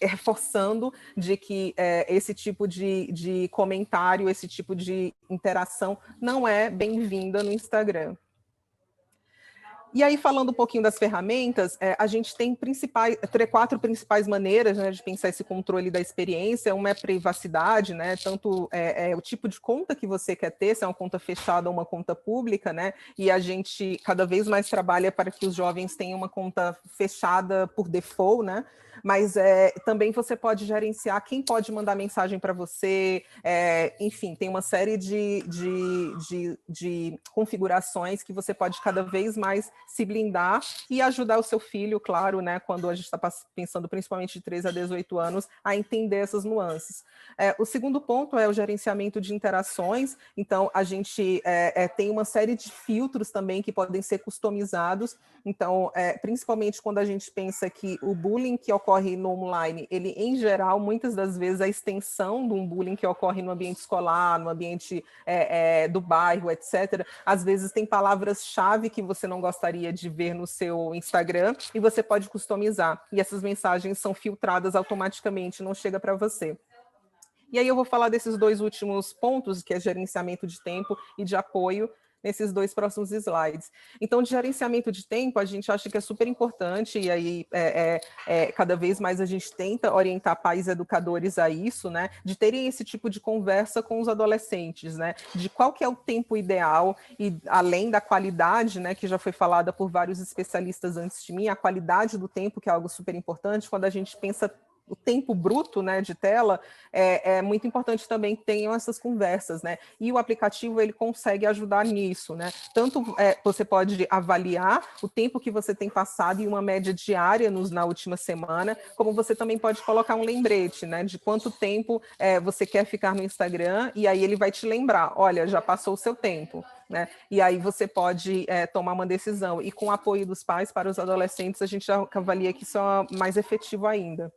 Speaker 3: reforçando de que esse tipo de comentário, esse tipo de interação não é bem-vinda no Instagram. E aí, falando um pouquinho das ferramentas, a gente tem 4 principais maneiras, né, de pensar esse controle da experiência. Uma é privacidade, né, tanto o tipo de conta que você quer ter, se é uma conta fechada ou uma conta pública, né, e a gente cada vez mais trabalha para que os jovens tenham uma conta fechada por default, né, mas também você pode gerenciar quem pode mandar mensagem para você, enfim, tem uma série de configurações que você pode cada vez mais se blindar e ajudar o seu filho, claro, né, quando a gente está pensando principalmente de 3 a 18 anos, a entender essas nuances. O segundo ponto é o gerenciamento de interações. Então, a gente tem uma série de filtros também que podem ser customizados. Então, principalmente quando a gente pensa que o bullying que ocorre no online, ele, em geral, muitas das vezes, é a extensão de um bullying que ocorre no ambiente escolar, no ambiente do bairro, etc. Às vezes tem palavras-chave que você não gostaria de ver no seu Instagram e você pode customizar. E essas mensagens são filtradas automaticamente, não chega para você. E aí eu vou falar desses 2 últimos pontos, que é gerenciamento de tempo e de apoio, nesses 2 próximos slides. Então, de gerenciamento de tempo, a gente acha que é super importante, e aí cada vez mais a gente tenta orientar pais educadores a isso, né, de terem esse tipo de conversa com os adolescentes, né, de qual que é o tempo ideal, e além da qualidade, né, que já foi falada por vários especialistas antes de mim, a qualidade do tempo, que é algo super importante, quando a gente pensa o tempo bruto, né, de tela, é muito importante também que tenham essas conversas, né? E o aplicativo, ele consegue ajudar nisso, né? Tanto você pode avaliar o tempo que você tem passado em uma média diária na última semana, como você também pode colocar um lembrete, né, de quanto tempo você quer ficar no Instagram, e aí ele vai te lembrar, olha, já passou o seu tempo, né? E aí você pode tomar uma decisão. E com o apoio dos pais para os adolescentes, a gente já avalia que isso é mais efetivo ainda.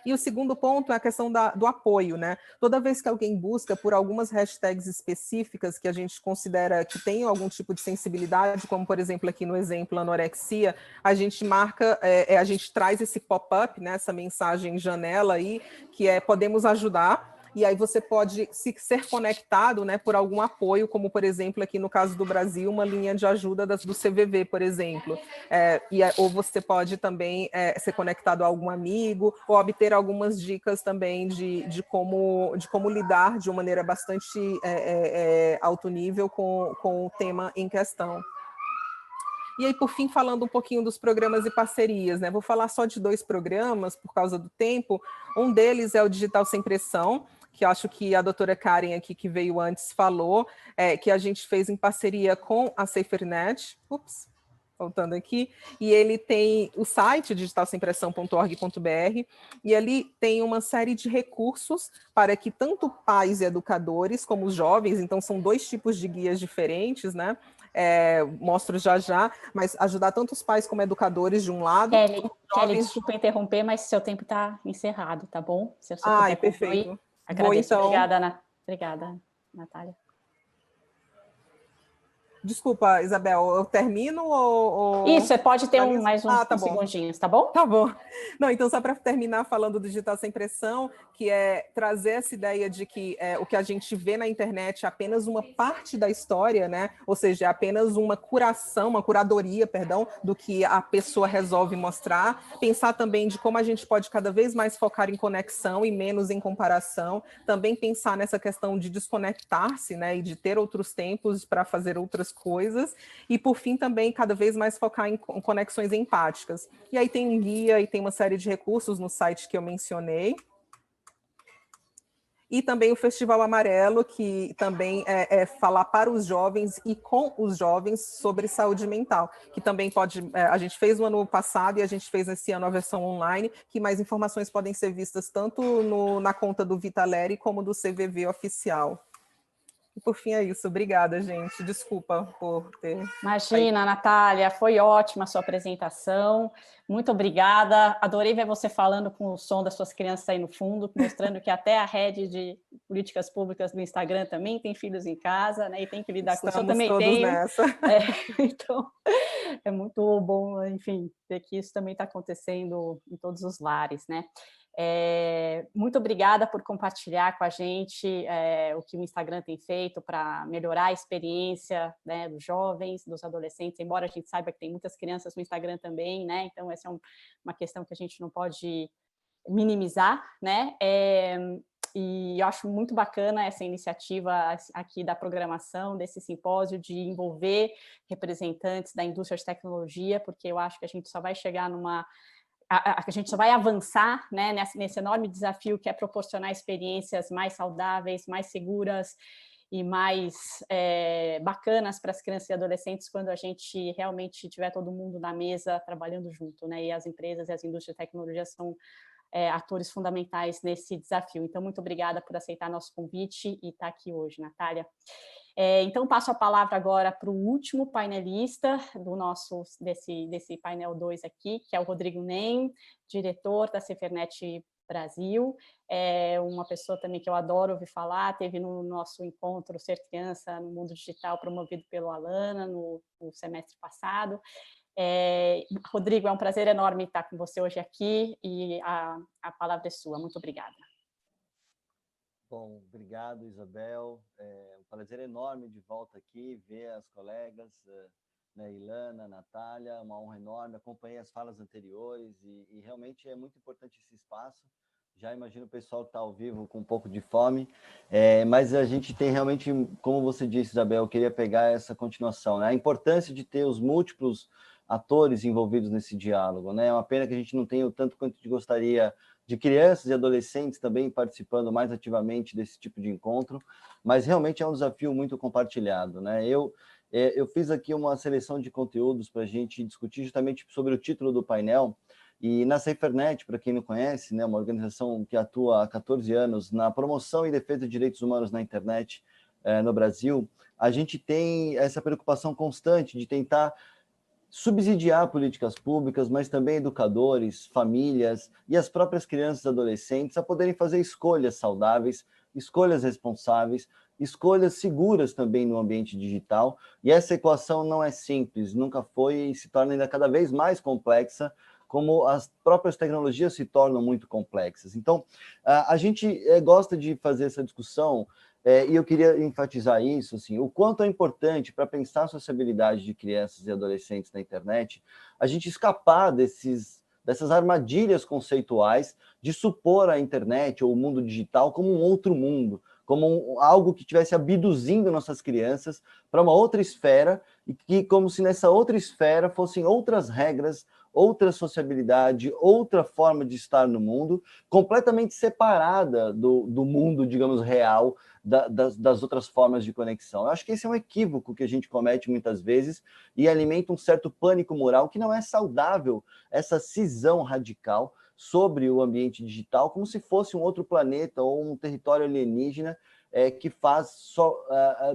Speaker 3: E o segundo ponto é a questão do apoio, né? Toda vez que alguém busca por algumas hashtags específicas que a gente considera que tem algum tipo de sensibilidade, como, por exemplo, aqui no exemplo anorexia, a gente marca, a gente traz esse pop-up, né, essa mensagem janela aí, que podemos ajudar. E aí você pode ser conectado, né, por algum apoio, como, por exemplo, aqui no caso do Brasil, uma linha de ajuda do CVV, por exemplo. Ou você pode também ser conectado a algum amigo, ou obter algumas dicas também de como lidar de uma maneira bastante alto nível com o tema em questão. E aí, por fim, falando um pouquinho dos programas e parcerias, né? Vou falar só de 2 programas, por causa do tempo. Um deles é o Digital Sem Pressão, que eu acho que a doutora Karen aqui, que veio antes, falou, que a gente fez em parceria com a SaferNet. Voltando aqui, e ele tem o site digitalsempressão.org.br, e ali tem uma série de recursos para que tanto pais e educadores como os jovens, então são 2 tipos de guias diferentes, né? Mostro já, mas ajudar tanto os pais como educadores de um lado.
Speaker 1: Kelly, desculpa interromper, mas seu tempo está encerrado, tá bom? Se você puder
Speaker 3: perfeito.
Speaker 1: concluir, agradeço.
Speaker 3: Então...
Speaker 1: Obrigada, Natália.
Speaker 3: Desculpa, Isabel, eu termino
Speaker 1: Isso, você pode ter
Speaker 3: finalizo?
Speaker 1: mais uns,
Speaker 3: Tá
Speaker 1: uns
Speaker 3: bom.
Speaker 1: segundinhos, tá bom?
Speaker 3: Tá bom. Não, então, só para terminar falando do digital sem pressão, que é trazer essa ideia de que o que a gente vê na internet é apenas uma parte da história, né? Ou seja, é apenas uma curadoria, perdão, do que a pessoa resolve mostrar. Pensar também de como a gente pode cada vez mais focar em conexão e menos em comparação. Também pensar nessa questão de desconectar-se, né? E de ter outros tempos para fazer outras coisas. E, por fim, também cada vez mais focar em conexões empáticas. E aí tem um guia e tem uma série de recursos no site que eu mencionei. E também o Festival Amarelo, que também é falar para os jovens e com os jovens sobre saúde mental, que também pode... a gente fez no ano passado e a gente fez esse ano a versão online, que mais informações podem ser vistas tanto na conta do Vitaleri como do CVV oficial. E por fim é isso. Obrigada, gente. Desculpa por ter...
Speaker 1: Imagina, Natália, foi ótima a sua apresentação. Muito obrigada. Adorei ver você falando com o som das suas crianças aí no fundo, mostrando que até a rede de políticas públicas do Instagram também tem filhos em casa, né? E tem que lidar com isso. Eu também tenho.
Speaker 3: Nessa.
Speaker 1: Então, é muito bom, enfim, ver que isso também está acontecendo em todos os lares, né? Muito obrigada por compartilhar com a gente o que o Instagram tem feito para melhorar a experiência, né, dos jovens, dos adolescentes, embora a gente saiba que tem muitas crianças no Instagram também, né? Então essa é uma questão que a gente não pode minimizar, né? E eu acho muito bacana essa iniciativa aqui da programação, desse simpósio, de envolver representantes da indústria de tecnologia, porque eu acho que a gente só vai chegar a gente só vai avançar, né, nesse enorme desafio que é proporcionar experiências mais saudáveis, mais seguras e mais bacanas para as crianças e adolescentes quando a gente realmente tiver todo mundo na mesa trabalhando junto, né? E as empresas e as indústrias de tecnologia são atores fundamentais nesse desafio. Então, muito obrigada por aceitar nosso convite e estar aqui hoje, Natália. Então, passo a palavra agora para o último painelista desse painel 2 aqui, que é o Rodrigo Nem, diretor da Cefernet Brasil, uma pessoa também que eu adoro ouvir falar, teve no nosso encontro Ser Criança no Mundo Digital, promovido pelo Alana no semestre passado. Rodrigo, é um prazer enorme estar com você hoje aqui e a palavra é sua. Muito obrigada.
Speaker 4: Bom, obrigado, Isabel. É um prazer enorme de volta aqui, ver as colegas, né, Ilana, Natália, uma honra enorme. Acompanhei as falas anteriores e realmente é muito importante esse espaço. Já imagino o pessoal que está ao vivo com um pouco de fome, mas a gente tem realmente, como você disse, Isabel, eu queria pegar essa continuação, né? A importância de ter os múltiplos atores envolvidos nesse diálogo, né? É uma pena que a gente não tenha o tanto quanto a gente gostaria de crianças e adolescentes também participando mais ativamente desse tipo de encontro, mas realmente é um desafio muito compartilhado, né? Eu fiz aqui uma seleção de conteúdos para a gente discutir justamente sobre o título do painel, e na Cefernet, para quem não conhece, né, uma organização que atua há 14 anos na promoção e defesa de direitos humanos na internet no Brasil, a gente tem essa preocupação constante de tentar subsidiar políticas públicas, mas também educadores, famílias e as próprias crianças e adolescentes a poderem fazer escolhas saudáveis, escolhas responsáveis, escolhas seguras também no ambiente digital. E essa equação não é simples, nunca foi e se torna ainda cada vez mais complexa, como as próprias tecnologias se tornam muito complexas. Então, a gente gosta de fazer essa discussão, e eu queria enfatizar isso, assim, o quanto é importante para pensar a sociabilidade de crianças e adolescentes na internet, a gente escapar dessas armadilhas conceituais de supor a internet ou o mundo digital como um outro mundo, como algo que estivesse abduzindo nossas crianças para uma outra esfera, e que como se nessa outra esfera fossem outras regras, outra sociabilidade, outra forma de estar no mundo, completamente separada do mundo, digamos, real, das outras formas de conexão. Eu acho que esse é um equívoco que a gente comete muitas vezes e alimenta um certo pânico moral que não é saudável, essa cisão radical sobre o ambiente digital, como se fosse um outro planeta ou um território alienígena que faz só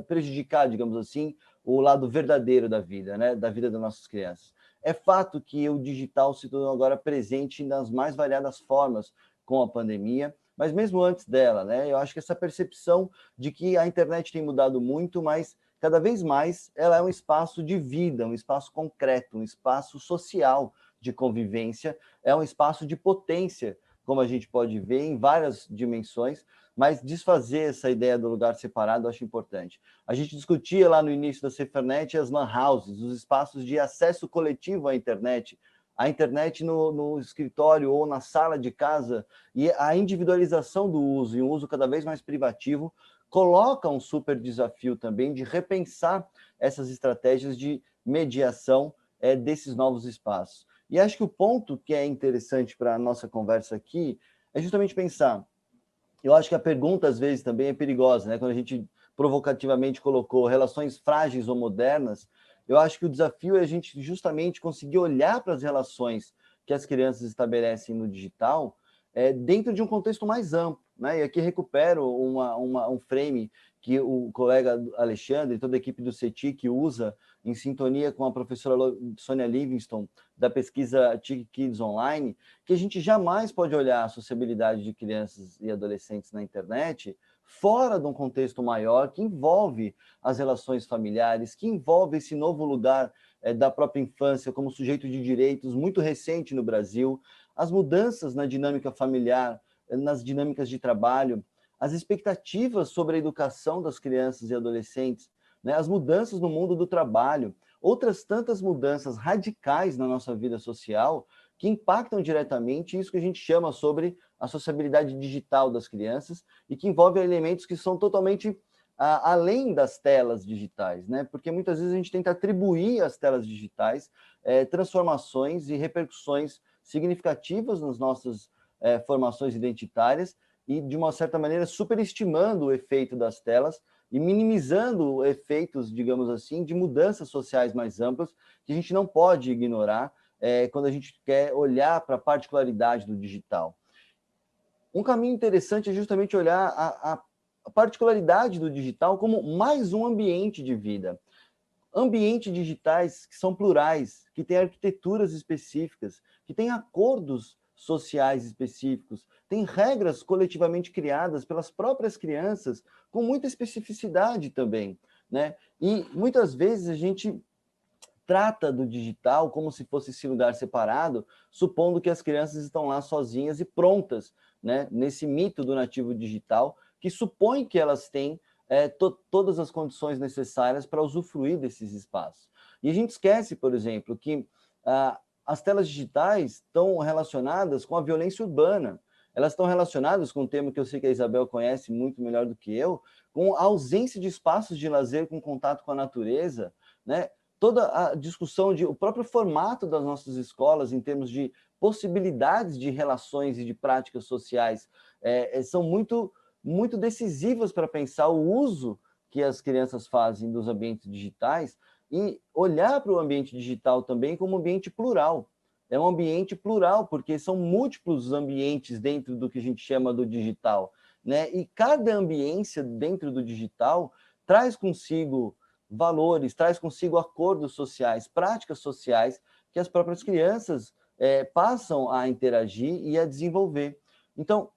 Speaker 4: prejudicar, digamos assim, o lado verdadeiro da vida, né, da vida das nossas crianças. É fato que o digital se tornou agora presente nas mais variadas formas com a pandemia, mas mesmo antes dela, né, eu acho que essa percepção de que a internet tem mudado muito, mas cada vez mais ela é um espaço de vida, um espaço concreto, um espaço social de convivência, é um espaço de potência, como a gente pode ver em várias dimensões, mas desfazer essa ideia do lugar separado eu acho importante. A gente discutia lá no início da Cefernet as LAN houses, os espaços de acesso coletivo à internet, a internet no escritório ou na sala de casa, e a individualização do uso, e um uso cada vez mais privativo, coloca um super desafio também de repensar essas estratégias de mediação desses novos espaços. E acho que o ponto que é interessante para a nossa conversa aqui é justamente pensar, eu acho que a pergunta às vezes também é perigosa, né? Quando a gente provocativamente colocou relações frágeis ou modernas, eu acho que o desafio é a gente justamente conseguir olhar para as relações que as crianças estabelecem no digital dentro de um contexto mais amplo, né? E aqui recupero um frame que o colega Alexandre e toda a equipe do CETIC usa em sintonia com a professora Sônia Livingston, da pesquisa TIC Kids Online, que a gente jamais pode olhar a sociabilidade de crianças e adolescentes na internet fora de um contexto maior que envolve as relações familiares, que envolve esse novo lugar da própria infância como sujeito de direitos muito recente no Brasil, as mudanças na dinâmica familiar, nas dinâmicas de trabalho, as expectativas sobre a educação das crianças e adolescentes, né, as mudanças no mundo do trabalho, outras tantas mudanças radicais na nossa vida social que impactam diretamente isso que a gente chama sobre a sociabilidade digital das crianças e que envolve elementos que são totalmente além das telas digitais, né? Porque muitas vezes a gente tenta atribuir às telas digitais transformações e repercussões significativas nas nossas formações identitárias e, de uma certa maneira, superestimando o efeito das telas e minimizando efeitos, digamos assim, de mudanças sociais mais amplas que a gente não pode ignorar quando a gente quer olhar para a particularidade do digital. Um caminho interessante é justamente olhar a particularidade do digital como mais um ambiente de vida. Ambientes digitais que são plurais, que têm arquiteturas específicas, que têm acordos sociais específicos, têm regras coletivamente criadas pelas próprias crianças, com muita especificidade também, né? E muitas vezes a gente trata do digital como se fosse esse lugar separado, supondo que as crianças estão lá sozinhas e prontas, né? Nesse mito do nativo digital, que supõe que elas têm todas as condições necessárias para usufruir desses espaços. E a gente esquece, por exemplo, que as telas digitais estão relacionadas com a violência urbana. Elas estão relacionadas com um tema que eu sei que a Isabel conhece muito melhor do que eu, com a ausência de espaços de lazer com contato com a natureza, né? Toda a discussão o próprio formato das nossas escolas em termos de possibilidades de relações e de práticas sociais são muito decisivas para pensar o uso que as crianças fazem dos ambientes digitais e olhar para o ambiente digital também como um ambiente plural. É um ambiente plural, porque são múltiplos ambientes dentro do que a gente chama do digital, né? E cada ambiência dentro do digital traz consigo valores, traz consigo acordos sociais, práticas sociais que as próprias crianças passam a interagir e a desenvolver. Então,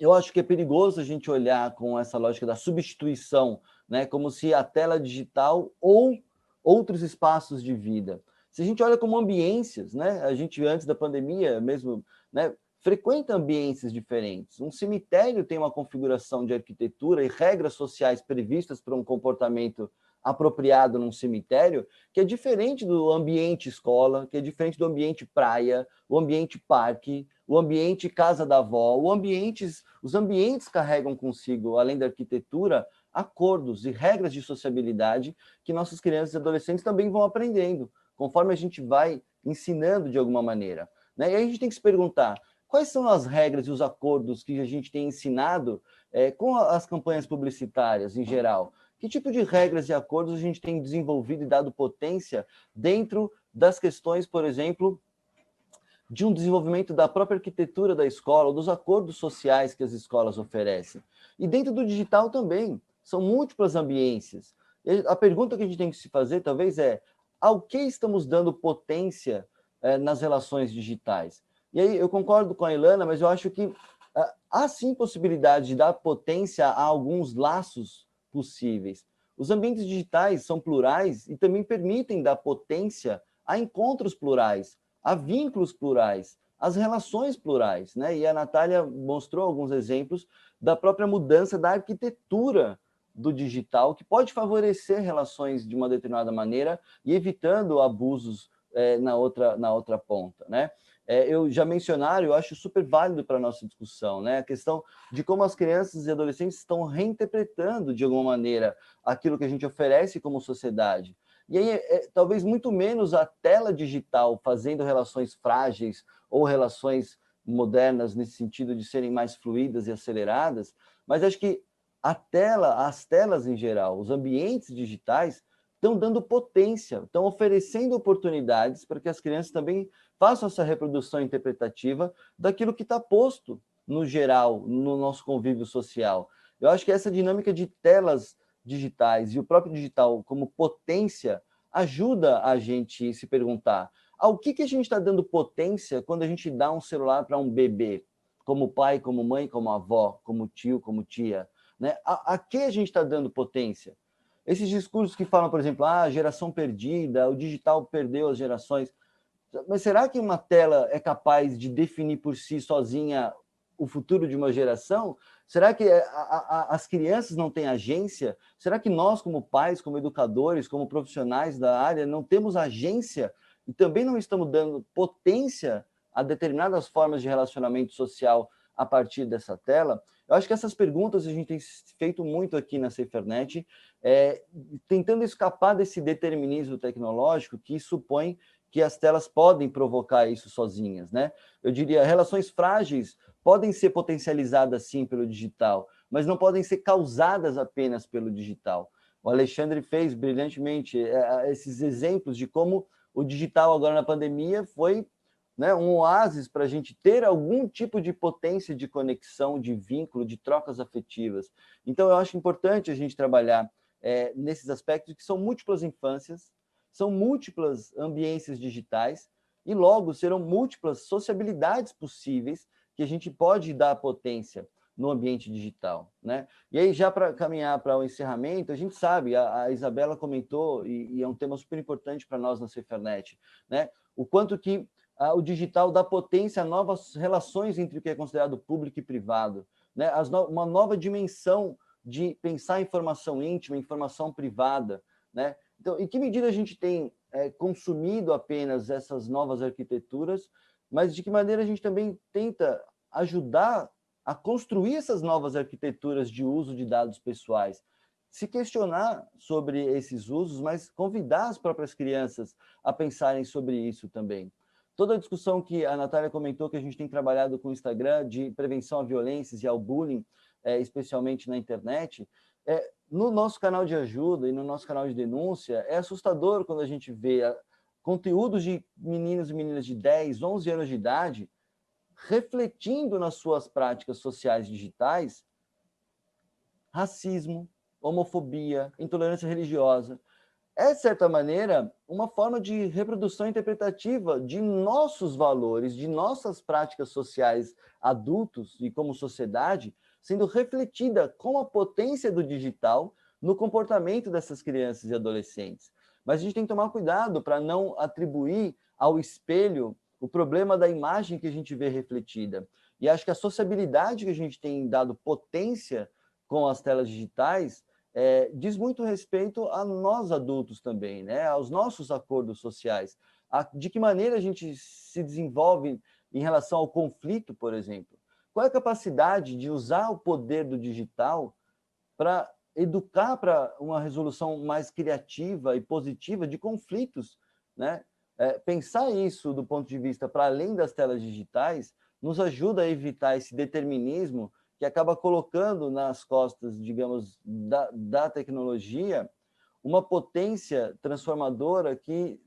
Speaker 4: eu acho que é perigoso a gente olhar com essa lógica da substituição, né, como se a tela digital ou outros espaços de vida. Se a gente olha como ambiências, né, a gente antes da pandemia mesmo, né, frequenta ambiências diferentes. Um cemitério tem uma configuração de arquitetura e regras sociais previstas para um comportamento apropriado num cemitério, que é diferente do ambiente escola, que é diferente do ambiente praia, o ambiente parque, o ambiente casa da avó, os ambientes carregam consigo, além da arquitetura, acordos e regras de sociabilidade que nossas crianças e adolescentes também vão aprendendo, conforme a gente vai ensinando de alguma maneira, né? E aí a gente tem que se perguntar, quais são as regras e os acordos que a gente tem ensinado com as campanhas publicitárias em geral? Que tipo de regras e acordos a gente tem desenvolvido e dado potência dentro das questões, por exemplo, de um desenvolvimento da própria arquitetura da escola, ou dos acordos sociais que as escolas oferecem? E dentro do digital também, são múltiplas ambiências. E a pergunta que a gente tem que se fazer, talvez, ao que estamos dando potência nas relações digitais? E aí eu concordo com a Ilana, mas eu acho que há sim possibilidade de dar potência a alguns laços possíveis. Os ambientes digitais são plurais e também permitem dar potência a encontros plurais, a vínculos plurais, às relações plurais, né? E a Natália mostrou alguns exemplos da própria mudança da arquitetura do digital, que pode favorecer relações de uma determinada maneira e evitando abusos na outra ponta, né? Eu já mencionaram, eu acho super válido para a nossa discussão, né? A questão de como as crianças e adolescentes estão reinterpretando, de alguma maneira, aquilo que a gente oferece como sociedade. E aí, talvez muito menos a tela digital fazendo relações frágeis ou relações modernas nesse sentido de serem mais fluídas e aceleradas, mas acho que as telas em geral, os ambientes digitais estão dando potência, estão oferecendo oportunidades para que as crianças também façam essa reprodução interpretativa daquilo que está posto no geral, no nosso convívio social. Eu acho que essa dinâmica de telas digitais e o próprio digital como potência ajuda a gente se perguntar ao que a gente está dando potência quando a gente dá um celular para um bebê, como pai, como mãe, como avó, como tio, como tia, né? A que a gente está dando potência? Esses discursos que falam, por exemplo, geração perdida, o digital perdeu as gerações. Mas será que uma tela é capaz de definir por si sozinha o futuro de uma geração? Será que as crianças não têm agência? Será que nós, como pais, como educadores, como profissionais da área, não temos agência e também não estamos dando potência a determinadas formas de relacionamento social a partir dessa tela? Eu acho que essas perguntas a gente tem feito muito aqui na SaferNet, tentando escapar desse determinismo tecnológico que supõe que as telas podem provocar isso sozinhas, né? Eu diria, relações frágeis podem ser potencializadas sim pelo digital, mas não podem ser causadas apenas pelo digital. O Alexandre fez brilhantemente esses exemplos de como o digital agora na pandemia foi, né, um oásis para a gente ter algum tipo de potência de conexão, de vínculo, de trocas afetivas. Então, eu acho importante a gente trabalhar nesses aspectos que são múltiplas infâncias, são múltiplas ambiências digitais e logo serão múltiplas sociabilidades possíveis que a gente pode dar potência no ambiente digital, né? E aí, já para caminhar para o encerramento, a gente sabe, a Isabela comentou, e é um tema super importante para nós na SaferNet, né? O quanto que o digital dá potência a novas relações entre o que é considerado público e privado, né? Uma nova dimensão de pensar informação íntima, informação privada, né? Então, em que medida a gente tem consumido apenas essas novas arquiteturas, mas de que maneira a gente também tenta ajudar a construir essas novas arquiteturas de uso de dados pessoais? Se questionar sobre esses usos, mas convidar as próprias crianças a pensarem sobre isso também. Toda a discussão que a Natália comentou, que a gente tem trabalhado com o Instagram, de prevenção a violências e ao bullying, especialmente na internet, no nosso canal de ajuda e no nosso canal de denúncia, é assustador quando a gente vê conteúdos de meninos e meninas de 10, 11 anos de idade refletindo nas suas práticas sociais digitais racismo, homofobia, intolerância religiosa. É, de certa maneira, uma forma de reprodução interpretativa de nossos valores, de nossas práticas sociais adultos e como sociedade, sendo refletida com a potência do digital no comportamento dessas crianças e adolescentes. Mas a gente tem que tomar cuidado para não atribuir ao espelho o problema da imagem que a gente vê refletida. E acho que a sociabilidade que a gente tem dado potência com as telas digitais diz muito respeito a nós adultos também, né? Aos nossos acordos sociais. De que maneira a gente se desenvolve em relação ao conflito, por exemplo? Qual é a capacidade de usar o poder do digital para educar para uma resolução mais criativa e positiva de conflitos, né? Pensar isso do ponto de vista para além das telas digitais nos ajuda a evitar esse determinismo que acaba colocando nas costas, digamos, da tecnologia uma potência transformadora que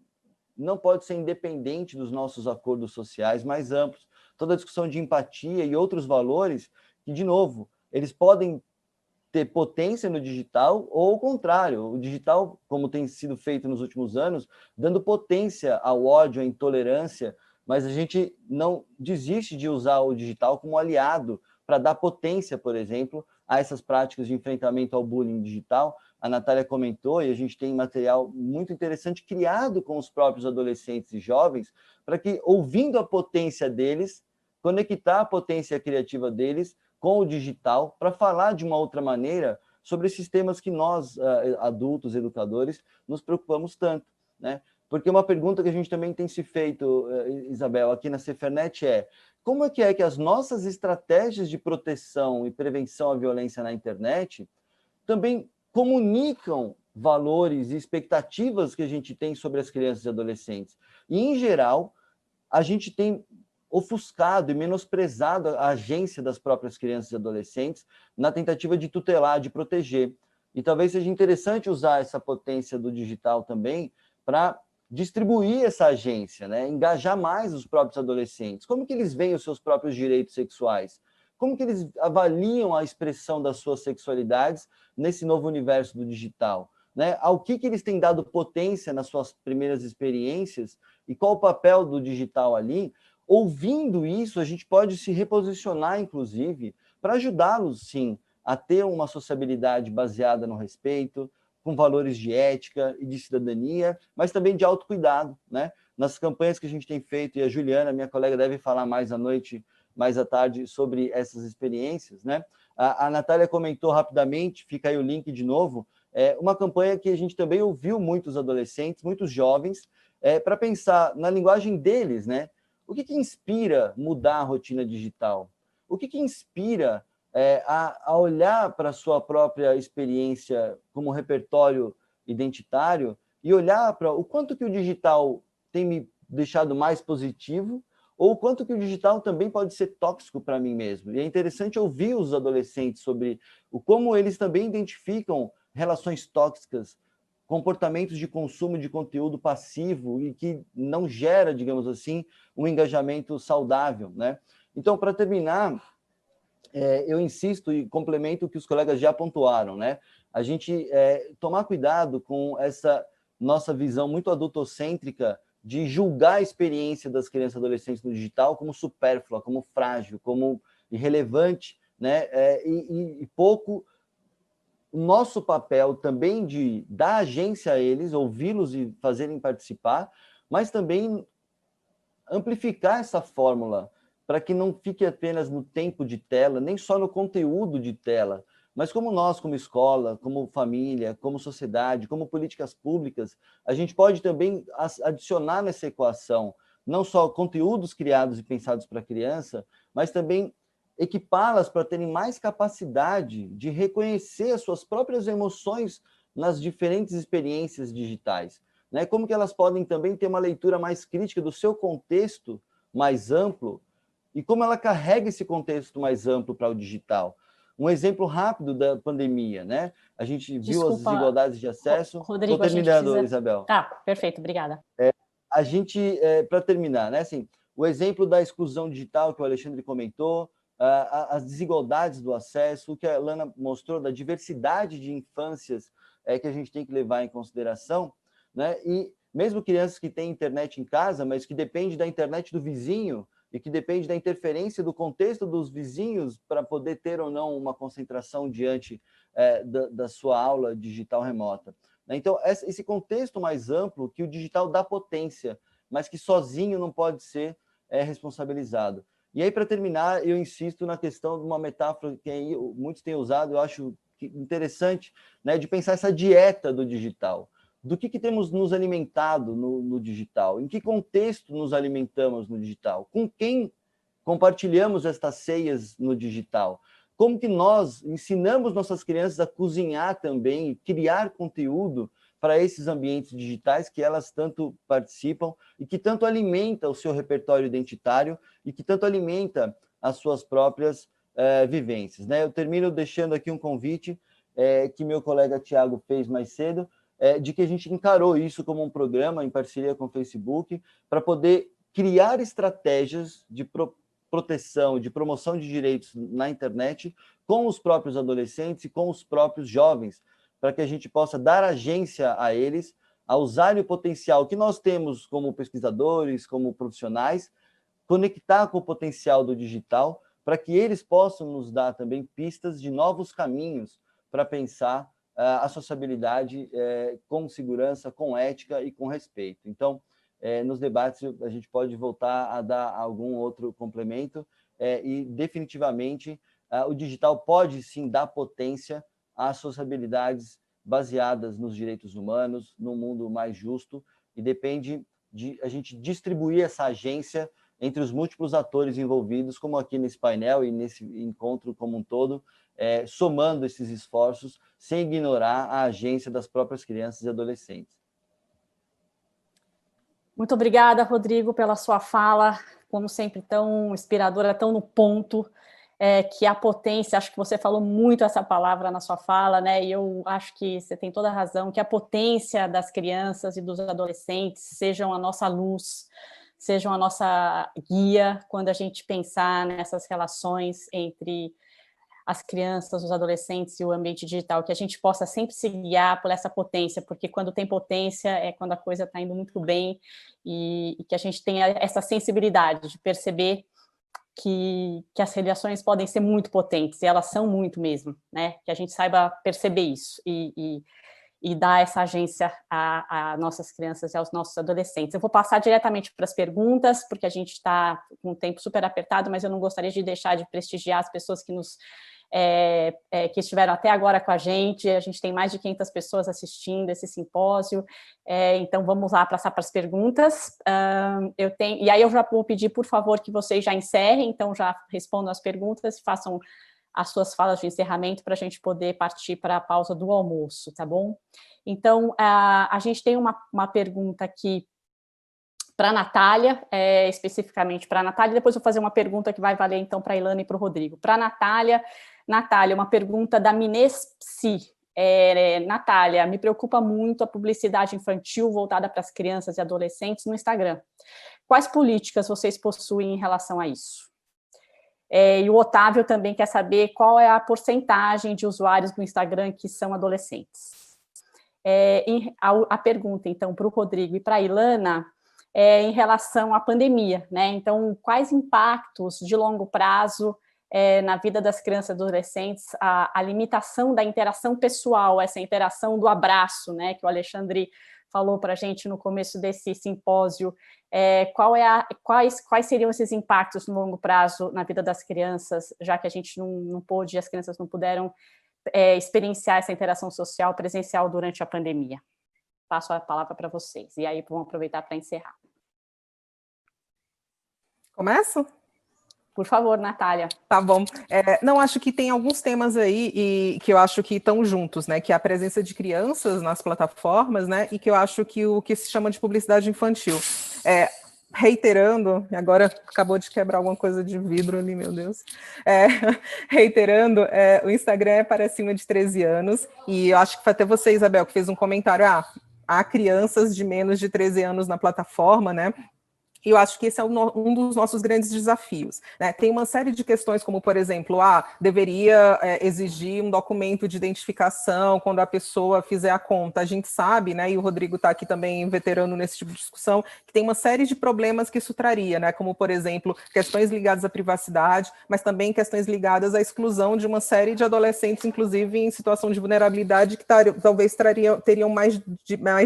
Speaker 4: não pode ser independente dos nossos acordos sociais mais amplos. Toda a discussão de empatia e outros valores que, de novo, eles podem ter potência no digital ou o contrário, o digital, como tem sido feito nos últimos anos, dando potência ao ódio, à intolerância, mas a gente não desiste de usar o digital como aliado para dar potência, por exemplo, a essas práticas de enfrentamento ao bullying digital, a Natália comentou, e a gente tem material muito interessante criado com os próprios adolescentes e jovens, para que, ouvindo a potência deles, conectar a potência criativa deles com o digital, para falar de uma outra maneira sobre esses temas que nós, adultos, educadores, nos preocupamos tanto, né? Porque uma pergunta que a gente também tem se feito, Isabel, aqui na Cefernet como é que as nossas estratégias de proteção e prevenção à violência na internet também comunicam valores e expectativas que a gente tem sobre as crianças e adolescentes. E, em geral, a gente tem ofuscado e menosprezado a agência das próprias crianças e adolescentes na tentativa de tutelar, de proteger. E talvez seja interessante usar essa potência do digital também para distribuir essa agência, né? Engajar mais os próprios adolescentes. Como que eles veem os seus próprios direitos sexuais? Como que eles avaliam a expressão das suas sexualidades nesse novo universo do digital? Né? Ao que eles têm dado potência nas suas primeiras experiências e qual o papel do digital ali? Ouvindo isso, a gente pode se reposicionar, inclusive, para ajudá-los, sim, a ter uma sociabilidade baseada no respeito, com valores de ética e de cidadania, mas também de autocuidado, né? Nas campanhas que a gente tem feito, e a Juliana, minha colega, deve falar mais à noite, mais à tarde, sobre essas experiências, né? A Natália comentou rapidamente, fica aí o link de novo, uma campanha que a gente também ouviu muitos adolescentes, muitos jovens, para pensar na linguagem deles, né? O que inspira mudar a rotina digital? O que inspira a olhar para a sua própria experiência como repertório identitário e olhar para o quanto que o digital tem me deixado mais positivo ou o quanto que o digital também pode ser tóxico para mim mesmo. E é interessante ouvir os adolescentes sobre como eles também identificam relações tóxicas, comportamentos de consumo de conteúdo passivo e que não gera, digamos assim, um engajamento saudável, né? Então, para terminar, eu insisto e complemento o que os colegas já pontuaram, né? A gente tomar cuidado com essa nossa visão muito adultocêntrica de julgar a experiência das crianças e adolescentes no digital como supérflua, como frágil, como irrelevante, né? E pouco o nosso papel também de dar agência a eles, ouvi-los e fazerem participar, mas também amplificar essa fórmula para que não fique apenas no tempo de tela, nem só no conteúdo de tela, mas como nós, como escola, como família, como sociedade, como políticas públicas, a gente pode também adicionar nessa equação não só conteúdos criados e pensados para a criança, mas também equipá-las para terem mais capacidade de reconhecer as suas próprias emoções nas diferentes experiências digitais. Né? Como que elas podem também ter uma leitura mais crítica do seu contexto mais amplo e como ela carrega esse contexto mais amplo para o digital. Um exemplo rápido da pandemia, né? A gente viu as desigualdades de acesso.
Speaker 1: Rodrigo,
Speaker 4: estou terminando,
Speaker 1: precisa...
Speaker 4: Isabel.
Speaker 1: Tá, perfeito, obrigada.
Speaker 4: A gente, para terminar, né? Assim, o exemplo da exclusão digital que o Alexandre comentou, as desigualdades do acesso, o que a Lana mostrou da diversidade de infâncias que a gente tem que levar em consideração, né? E mesmo crianças que têm internet em casa, mas que dependem da internet do vizinho e que depende da interferência do contexto dos vizinhos para poder ter ou não uma concentração diante da sua aula digital remota. Então, esse contexto mais amplo que o digital dá potência, mas que sozinho não pode ser responsabilizado. E aí, para terminar, eu insisto na questão de uma metáfora que muitos têm usado, eu acho interessante, né, de pensar essa dieta do digital. Do que temos nos alimentado no digital? Em que contexto nos alimentamos no digital? Com quem compartilhamos estas ceias no digital? Como que nós ensinamos nossas crianças a cozinhar também, criar conteúdo para esses ambientes digitais que elas tanto participam e que tanto alimenta o seu repertório identitário e que tanto alimenta as suas próprias vivências, né? Eu termino deixando aqui um convite que meu colega Tiago fez mais cedo, de que a gente encarou isso como um programa em parceria com o Facebook para poder criar estratégias de proteção, de promoção de direitos na internet com os próprios adolescentes e com os próprios jovens, para que a gente possa dar agência a eles, a usarem o potencial que nós temos como pesquisadores, como profissionais, conectar com o potencial do digital, para que eles possam nos dar também pistas de novos caminhos para pensar a sociabilidade com segurança, com ética e com respeito. Então, nos debates a gente pode voltar a dar algum outro complemento e definitivamente o digital pode sim dar potência às sociabilidades baseadas nos direitos humanos, num mundo mais justo, e depende de a gente distribuir essa agência entre os múltiplos atores envolvidos, como aqui nesse painel e nesse encontro como um todo, somando esses esforços, sem ignorar a agência das próprias crianças e adolescentes.
Speaker 1: Muito obrigada, Rodrigo, pela sua fala, como sempre, tão inspiradora, tão no ponto, que a potência, acho que você falou muito essa palavra na sua fala, né? E eu acho que você tem toda a razão, que a potência das crianças e dos adolescentes sejam a nossa luz, sejam a nossa guia quando a gente pensar nessas relações entre as crianças, os adolescentes e o ambiente digital, que a gente possa sempre se guiar por essa potência, porque quando tem potência é quando a coisa está indo muito bem e que a gente tenha essa sensibilidade de perceber que as relações podem ser muito potentes, e elas são muito mesmo, né? Que a gente saiba perceber isso e dar essa agência a nossas crianças e aos nossos adolescentes. Eu vou passar diretamente para as perguntas, porque a gente está com um tempo super apertado, mas eu não gostaria de deixar de prestigiar as pessoas que que estiveram até agora com a gente tem mais de 500 pessoas assistindo esse simpósio, então vamos lá passar para as perguntas. E aí eu já vou pedir, por favor, que vocês já encerrem, então já respondam as perguntas e façam as suas falas de encerramento para a gente poder partir para a pausa do almoço, tá bom? Então, a gente tem uma pergunta aqui para a Natália, especificamente para a Natália, e depois eu vou fazer uma pergunta que vai valer, então, para a Ilana e para o Rodrigo. Para a Natália, uma pergunta da Minespsi. Natália, me preocupa muito a publicidade infantil voltada para as crianças e adolescentes no Instagram. Quais políticas vocês possuem em relação a isso? E o Otávio também quer saber qual é a porcentagem de usuários do Instagram que são adolescentes. A pergunta, então, para o Rodrigo e para a Ilana, em relação à pandemia, né? Então, quais impactos de longo prazo na vida das crianças e adolescentes, a limitação da interação pessoal, essa interação do abraço, né, que o Alexandre falou para a gente no começo desse simpósio, quais seriam esses impactos no longo prazo na vida das crianças, já que a gente não pôde, as crianças não puderam experienciar essa interação social presencial durante a pandemia? Passo a palavra para vocês, e aí vamos aproveitar para encerrar.
Speaker 3: Começo?
Speaker 1: Por favor, Natália.
Speaker 3: Tá bom. Não, acho que tem alguns temas aí que eu acho que estão juntos, né? Que é a presença de crianças nas plataformas, né? E que eu acho que o que se chama de publicidade infantil. Reiterando, agora acabou de quebrar alguma coisa de vidro ali, meu Deus. Reiterando, o Instagram é para cima de 13 anos, e eu acho que foi até você, Isabel, que fez um comentário, há crianças de menos de 13 anos na plataforma, né? E eu acho que esse é um dos nossos grandes desafios, né? Tem uma série de questões, como, por exemplo, deveria exigir um documento de identificação quando a pessoa fizer a conta. A gente sabe, né, e o Rodrigo está aqui também veterano nesse tipo de discussão, que tem uma série de problemas que isso traria, né? Como, por exemplo, questões ligadas à privacidade, mas também questões ligadas à exclusão de uma série de adolescentes, inclusive em situação de vulnerabilidade, que talvez teriam mais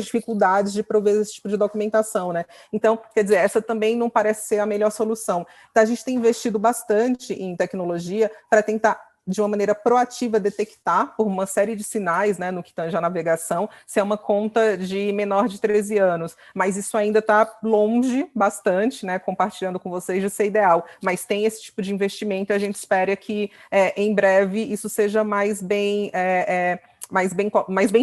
Speaker 3: dificuldades de prover esse tipo de documentação, né? Então, quer dizer, essa também não parece ser a melhor solução. Então, a gente tem investido bastante em tecnologia para tentar, de uma maneira proativa, detectar por uma série de sinais, né, no que tange a navegação, se é uma conta de menor de 13 anos. Mas isso ainda está longe bastante, né, compartilhando com vocês, de ser ideal. Mas tem esse tipo de investimento e a gente espera que, em breve, isso seja mais bem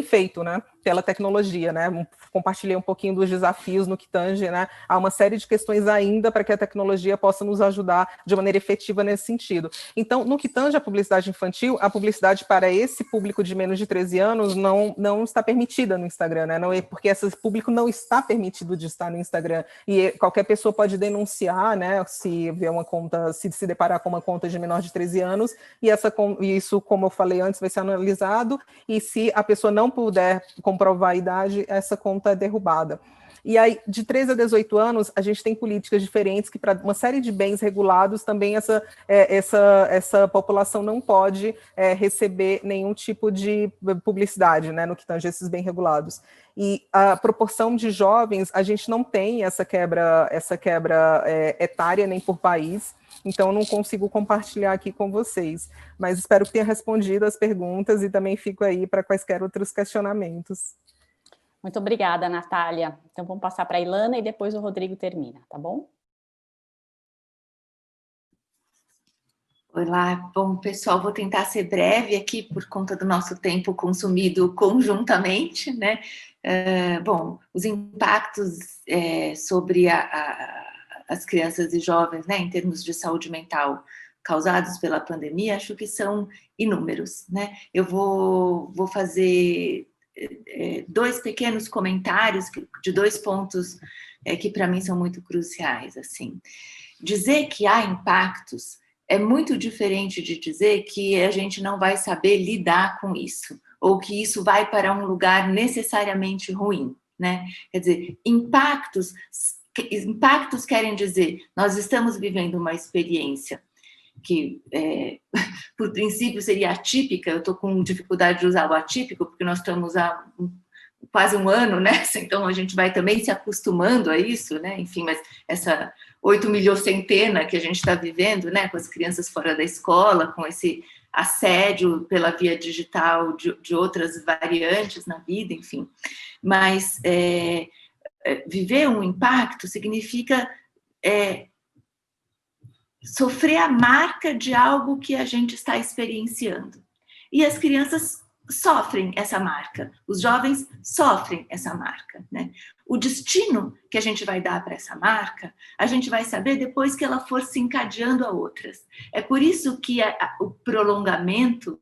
Speaker 3: feito, né, pela tecnologia, né? Compartilhei um pouquinho dos desafios no que tange, né? Há uma série de questões ainda para que a tecnologia possa nos ajudar de maneira efetiva nesse sentido. Então, no que tange a publicidade infantil, a publicidade para esse público de menos de 13 anos não está permitida no Instagram, né? Não é porque esse público não está permitido de estar no Instagram, e qualquer pessoa pode denunciar, né, se ver uma conta, se deparar com uma conta de menor de 13 anos, e isso, como eu falei antes, vai ser analisado, e se a pessoa não puder comprovar a idade, essa conta é derrubada. E aí, de 13 a 18 anos, a gente tem políticas diferentes que, para uma série de bens regulados, também essa população não pode receber nenhum tipo de publicidade, né, no que tange esses bens regulados. E a proporção de jovens, a gente não tem essa quebra etária nem por país, então não consigo compartilhar aqui com vocês, mas espero que tenha respondido as perguntas e também fico aí para quaisquer outros questionamentos.
Speaker 1: Muito obrigada, Natália. Então vamos passar para a Ilana e depois o Rodrigo termina, tá bom?
Speaker 2: Olá, bom, pessoal, vou tentar ser breve aqui por conta do nosso tempo consumido conjuntamente, né? Bom, os impactos sobre as crianças e jovens, né, em termos de saúde mental causados pela pandemia, acho que são inúmeros, né? Eu vou fazer dois pequenos comentários de dois pontos que para mim são muito cruciais, assim. Dizer que há impactos é muito diferente de dizer que a gente não vai saber lidar com isso, ou que isso vai para um lugar necessariamente ruim, né? Quer dizer, impactos querem dizer, nós estamos vivendo uma experiência que, por princípio, seria atípica. Eu estou com dificuldade de usar o atípico, porque nós estamos há quase um ano, né? Então a gente vai também se acostumando a isso, né? Enfim, mas essa 8.000.000ª que a gente está vivendo, né? Com as crianças fora da escola, com esse assédio pela via digital de outras variantes na vida, enfim. Mas viver um impacto significa sofrer a marca de algo que a gente está experienciando. E as crianças sofrem essa marca, os jovens sofrem essa marca, né? O destino que a gente vai dar para essa marca, a gente vai saber depois que ela for se encadeando a outras. É por isso que o prolongamento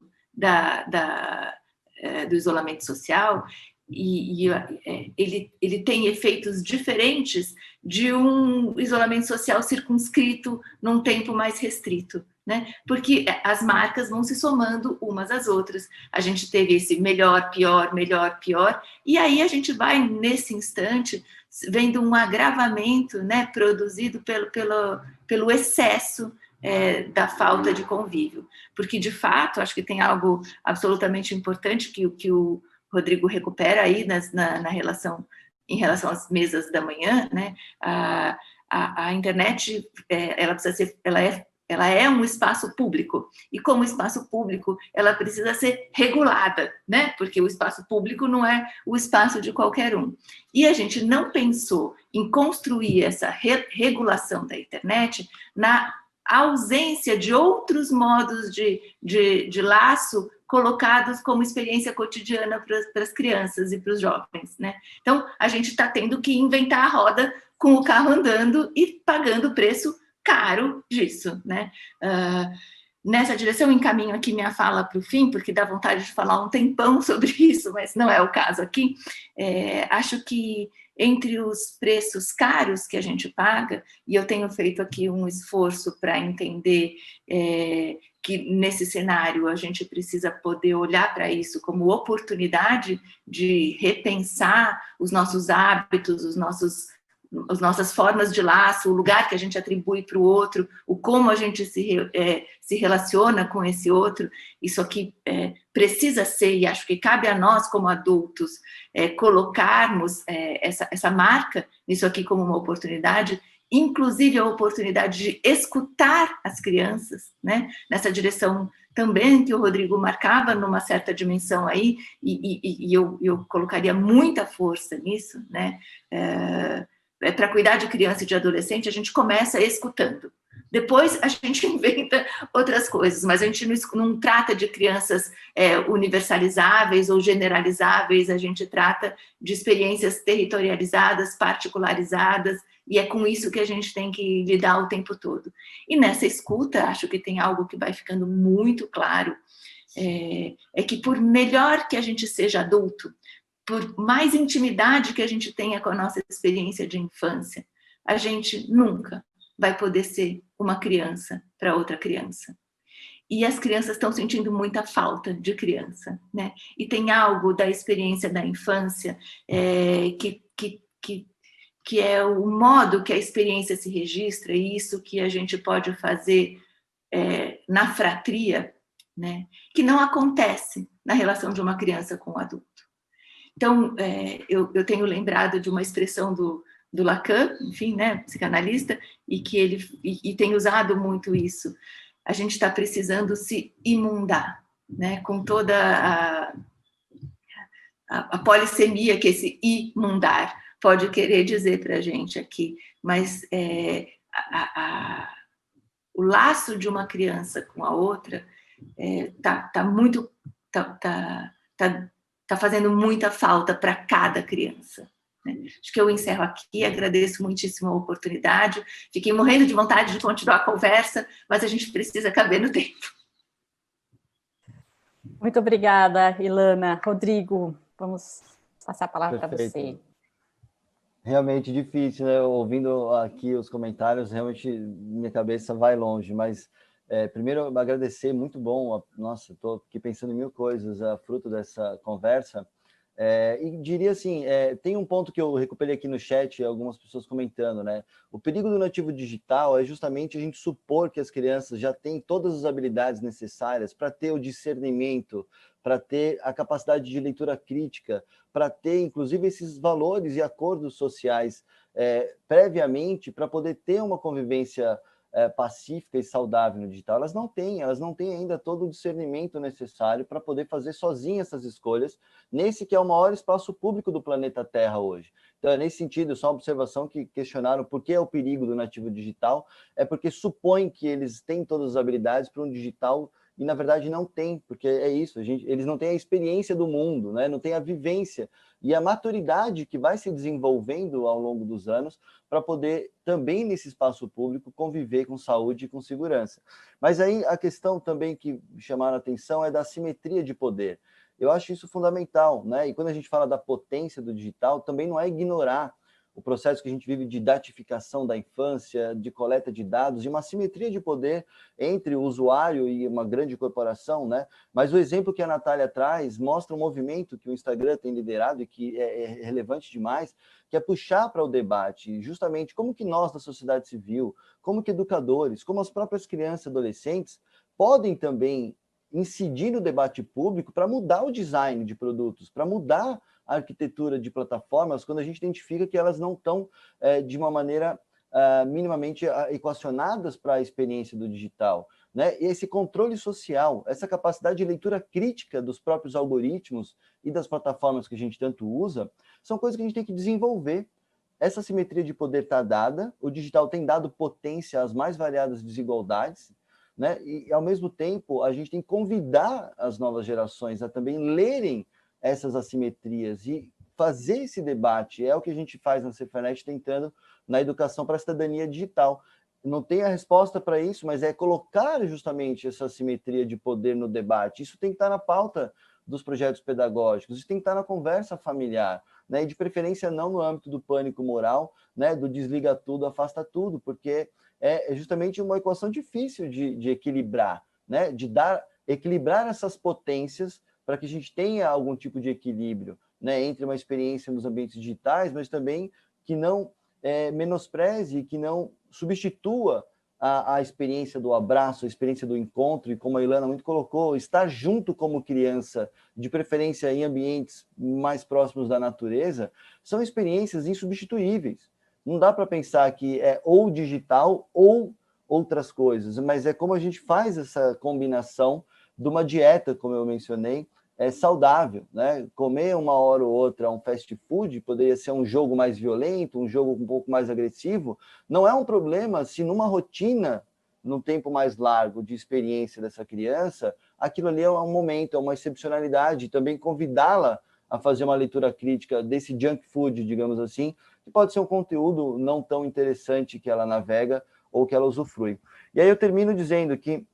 Speaker 2: do isolamento social, ele tem efeitos diferentes de um isolamento social circunscrito num tempo mais restrito, né? Porque as marcas vão se somando umas às outras. A gente teve esse melhor, pior, e aí a gente vai, nesse instante, vendo um agravamento, né, produzido pelo excesso da falta de convívio. Porque, de fato, acho que tem algo absolutamente importante que o Rodrigo recupera aí em relação às mesas da manhã, né? A internet, ela é um espaço público, e como espaço público, ela precisa ser regulada, né? Porque o espaço público não é o espaço de qualquer um. E a gente não pensou em construir essa regulação da internet na ausência de outros modos de laço colocados como experiência cotidiana para as crianças e para os jovens, né? Então, a gente está tendo que inventar a roda com o carro andando e pagando o preço caro disso, né? Nessa direção, encaminho aqui minha fala para o fim, porque dá vontade de falar um tempão sobre isso, mas não é o caso aqui. Acho que entre os preços caros que a gente paga, e eu tenho feito aqui um esforço para entender que nesse cenário a gente precisa poder olhar para isso como oportunidade de repensar os nossos hábitos, as nossas formas de laço, o lugar que a gente atribui para o outro, o como a gente se relaciona com esse outro. Isso aqui precisa ser, e acho que cabe a nós como adultos colocarmos essa marca nisso aqui como uma oportunidade, inclusive a oportunidade de escutar as crianças, né? Nessa direção também que o Rodrigo marcava numa certa dimensão aí, e eu colocaria muita força nisso, né? Para cuidar de criança e de adolescente, a gente começa escutando. Depois a gente inventa outras coisas, mas a gente não trata de crianças universalizáveis ou generalizáveis, a gente trata de experiências territorializadas, particularizadas, e é com isso que a gente tem que lidar o tempo todo. E nessa escuta, acho que tem algo que vai ficando muito claro, é que por melhor que a gente seja adulto, por mais intimidade que a gente tenha com a nossa experiência de infância, a gente nunca vai poder ser uma criança para outra criança. E as crianças estão sentindo muita falta de criança, né? E tem algo da experiência da infância que é o modo que a experiência se registra, e isso que a gente pode fazer na fratria, né, que não acontece na relação de uma criança com um adulto. Então, eu tenho lembrado de uma expressão do Lacan, enfim, né, psicanalista, e que ele tem usado muito isso. A gente está precisando se imundar, né, com toda a polissemia que esse imundar pode querer dizer para a gente aqui, mas o laço de uma criança com a outra tá fazendo muita falta para cada criança. Né? Acho que eu encerro aqui, agradeço muitíssimo a oportunidade, fiquei morrendo de vontade de continuar a conversa, mas a gente precisa caber no tempo.
Speaker 1: Muito obrigada, Ilana. Rodrigo, vamos passar a palavra para você.
Speaker 4: Realmente difícil, né? Ouvindo aqui os comentários, realmente minha cabeça vai longe, mas primeiro agradecer, muito bom, nossa, estou aqui pensando em mil coisas, fruto dessa conversa, e diria assim, tem um ponto que eu recuperei aqui no chat, algumas pessoas comentando, né? O perigo do nativo digital é justamente a gente supor que as crianças já têm todas as habilidades necessárias para ter o discernimento, para ter a capacidade de leitura crítica, para ter, inclusive, esses valores e acordos sociais previamente, para poder ter uma convivência pacífica e saudável no digital. Elas não têm ainda todo o discernimento necessário para poder fazer sozinhas essas escolhas, nesse que é o maior espaço público do planeta Terra hoje. Então, é nesse sentido, só uma observação que questionaram por que é o perigo do nativo digital, é porque supõe que eles têm todas as habilidades para um digital e, na verdade, não tem, porque é isso, eles não têm a experiência do mundo, né? Não têm a vivência e a maturidade que vai se desenvolvendo ao longo dos anos para poder também, nesse espaço público, conviver com saúde e com segurança. Mas aí a questão também que chamaram a atenção é da assimetria de poder. Eu acho isso fundamental, né? E quando a gente fala da potência do digital, também não é ignorar o processo que a gente vive de datificação da infância, de coleta de dados, de uma simetria de poder entre o usuário e uma grande corporação, né? Mas o exemplo que a Natália traz mostra um movimento que o Instagram tem liderado e que é relevante demais, que é puxar para o debate justamente como que nós, da sociedade civil, como que educadores, como as próprias crianças e adolescentes, podem também incidir no debate público para mudar o design de produtos, para mudar a arquitetura de plataformas, quando a gente identifica que elas não estão de uma maneira minimamente equacionadas para a experiência do digital. Né? E esse controle social, essa capacidade de leitura crítica dos próprios algoritmos e das plataformas que a gente tanto usa, são coisas que a gente tem que desenvolver. Essa simetria de poder está dada, o digital tem dado potência às mais variadas desigualdades, né? E, ao mesmo tempo, a gente tem que convidar as novas gerações a também lerem essas assimetrias e fazer esse debate. É o que a gente faz na Cefanet, tentando na educação para a cidadania digital. Não tem a resposta para isso, mas é colocar justamente essa assimetria de poder no debate. Isso tem que estar na pauta dos projetos pedagógicos, isso tem que estar na conversa familiar, né? E de preferência não no âmbito do pânico moral, né? Do desliga tudo, afasta tudo, porque é justamente uma equação difícil de equilibrar, né? De equilibrar essas potências para que a gente tenha algum tipo de equilíbrio, né? Entre uma experiência nos ambientes digitais, mas também que não menospreze, que não substitua a experiência do abraço, a experiência do encontro, e como a Ilana muito colocou, estar junto como criança, de preferência em ambientes mais próximos da natureza, são experiências insubstituíveis. Não dá para pensar que é ou digital ou outras coisas, mas é como a gente faz essa combinação de uma dieta, como eu mencionei, saudável, né? Comer uma hora ou outra um fast food poderia ser um jogo mais violento, um jogo um pouco mais agressivo, não é um problema se numa rotina, num tempo mais largo de experiência dessa criança, aquilo ali é um momento, é uma excepcionalidade, também convidá-la a fazer uma leitura crítica desse junk food, digamos assim, que pode ser um conteúdo não tão interessante que ela navega ou que ela usufrui. E aí eu termino dizendo que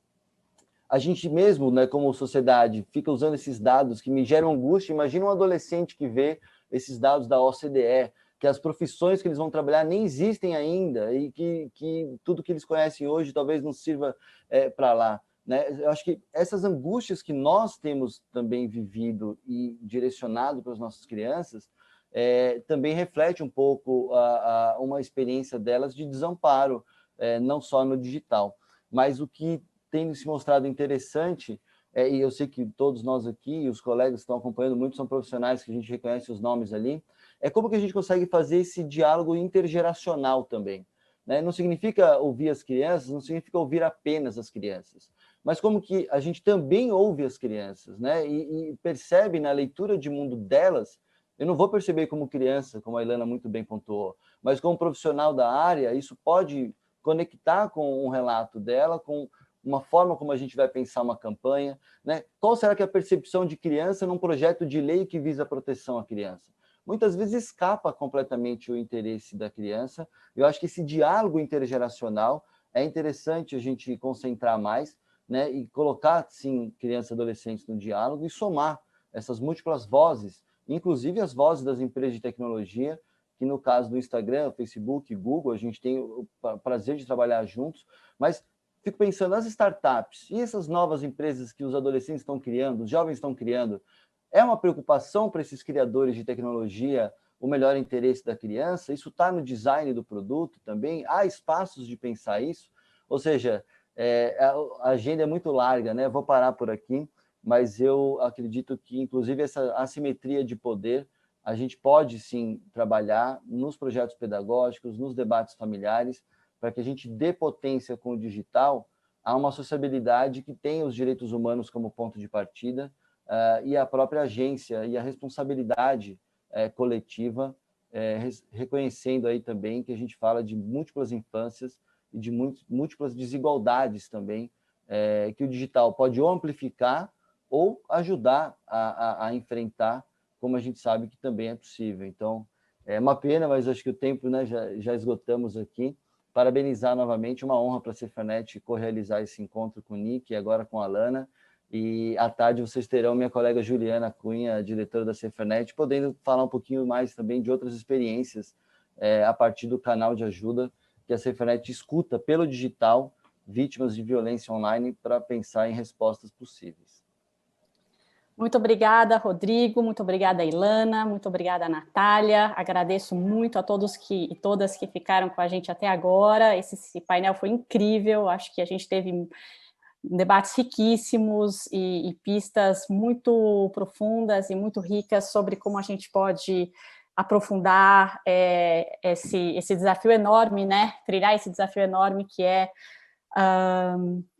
Speaker 4: a gente mesmo, né, como sociedade, fica usando esses dados que me geram angústia. Imagina um adolescente que vê esses dados da OCDE, que as profissões que eles vão trabalhar nem existem ainda e que tudo que eles conhecem hoje talvez não sirva para lá. Né? Eu acho que essas angústias que nós temos também vivido e direcionado para as nossas crianças também reflete um pouco uma experiência delas de desamparo, não só no digital. Mas o que tem se mostrado interessante, e eu sei que todos nós aqui, os colegas que estão acompanhando, muitos são profissionais que a gente reconhece os nomes ali, é como que a gente consegue fazer esse diálogo intergeracional também. Né? Não significa ouvir as crianças, não significa ouvir apenas as crianças, mas como que a gente também ouve as crianças, né? E percebe na leitura de mundo delas. Eu não vou perceber como criança, como a Ilana muito bem pontuou, mas como profissional da área, isso pode conectar com um relato dela, com uma forma como a gente vai pensar uma campanha, né? Qual será que é a percepção de criança num projeto de lei que visa a proteção à criança? Muitas vezes escapa completamente o interesse da criança. Eu acho que esse diálogo intergeracional é interessante a gente concentrar mais, né? E colocar, sim, crianças e adolescentes no diálogo e somar essas múltiplas vozes, inclusive as vozes das empresas de tecnologia, que no caso do Instagram, Facebook, Google, a gente tem o prazer de trabalhar juntos, mas fico pensando nas startups e essas novas empresas que os adolescentes estão criando, os jovens estão criando, é uma preocupação para esses criadores de tecnologia o melhor interesse da criança? Isso está no design do produto também? Há espaços de pensar isso? Ou seja, a agenda é muito larga, né? Vou parar por aqui, mas eu acredito que, inclusive, essa assimetria de poder, a gente pode, sim, trabalhar nos projetos pedagógicos, nos debates familiares, para que a gente dê potência com o digital a uma sociabilidade que tenha os direitos humanos como ponto de partida, e a própria agência e a responsabilidade coletiva, reconhecendo aí também que a gente fala de múltiplas infâncias e de múltiplas desigualdades também, que o digital pode ou amplificar ou ajudar a enfrentar, como a gente sabe que também é possível. Então, é uma pena, mas acho que o tempo, né, já esgotamos aqui. Parabenizar novamente, uma honra para a Cefanet co-realizar esse encontro com o Nick e agora com a Alana. E à tarde vocês terão minha colega Juliana Cunha, diretora da Cefanet, podendo falar um pouquinho mais também de outras experiências a partir do canal de ajuda que a Cefanet escuta pelo digital vítimas de violência online para pensar em respostas possíveis.
Speaker 1: Muito obrigada, Rodrigo, muito obrigada, Ilana, muito obrigada, Natália. Agradeço muito a todos e todas que ficaram com a gente até agora. Esse painel foi incrível, acho que a gente teve debates riquíssimos e pistas muito profundas e muito ricas sobre como a gente pode aprofundar esse desafio enorme, né? Trilhar esse desafio enorme que é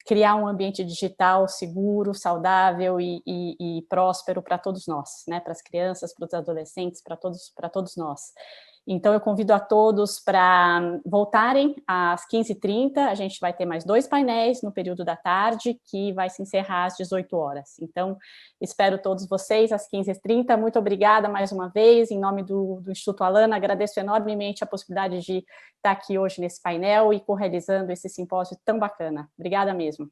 Speaker 1: criar um ambiente digital seguro, saudável e próspero para todos nós, né? Para as crianças, para os adolescentes, para todos nós. Então, eu convido a todos para voltarem às 15h30, a gente vai ter mais 2 painéis no período da tarde, que vai se encerrar às 18 horas. Então, espero todos vocês às 15h30. Muito obrigada mais uma vez, em nome do Instituto Alana, agradeço enormemente a possibilidade de estar aqui hoje nesse painel e co-realizando esse simpósio tão bacana. Obrigada mesmo.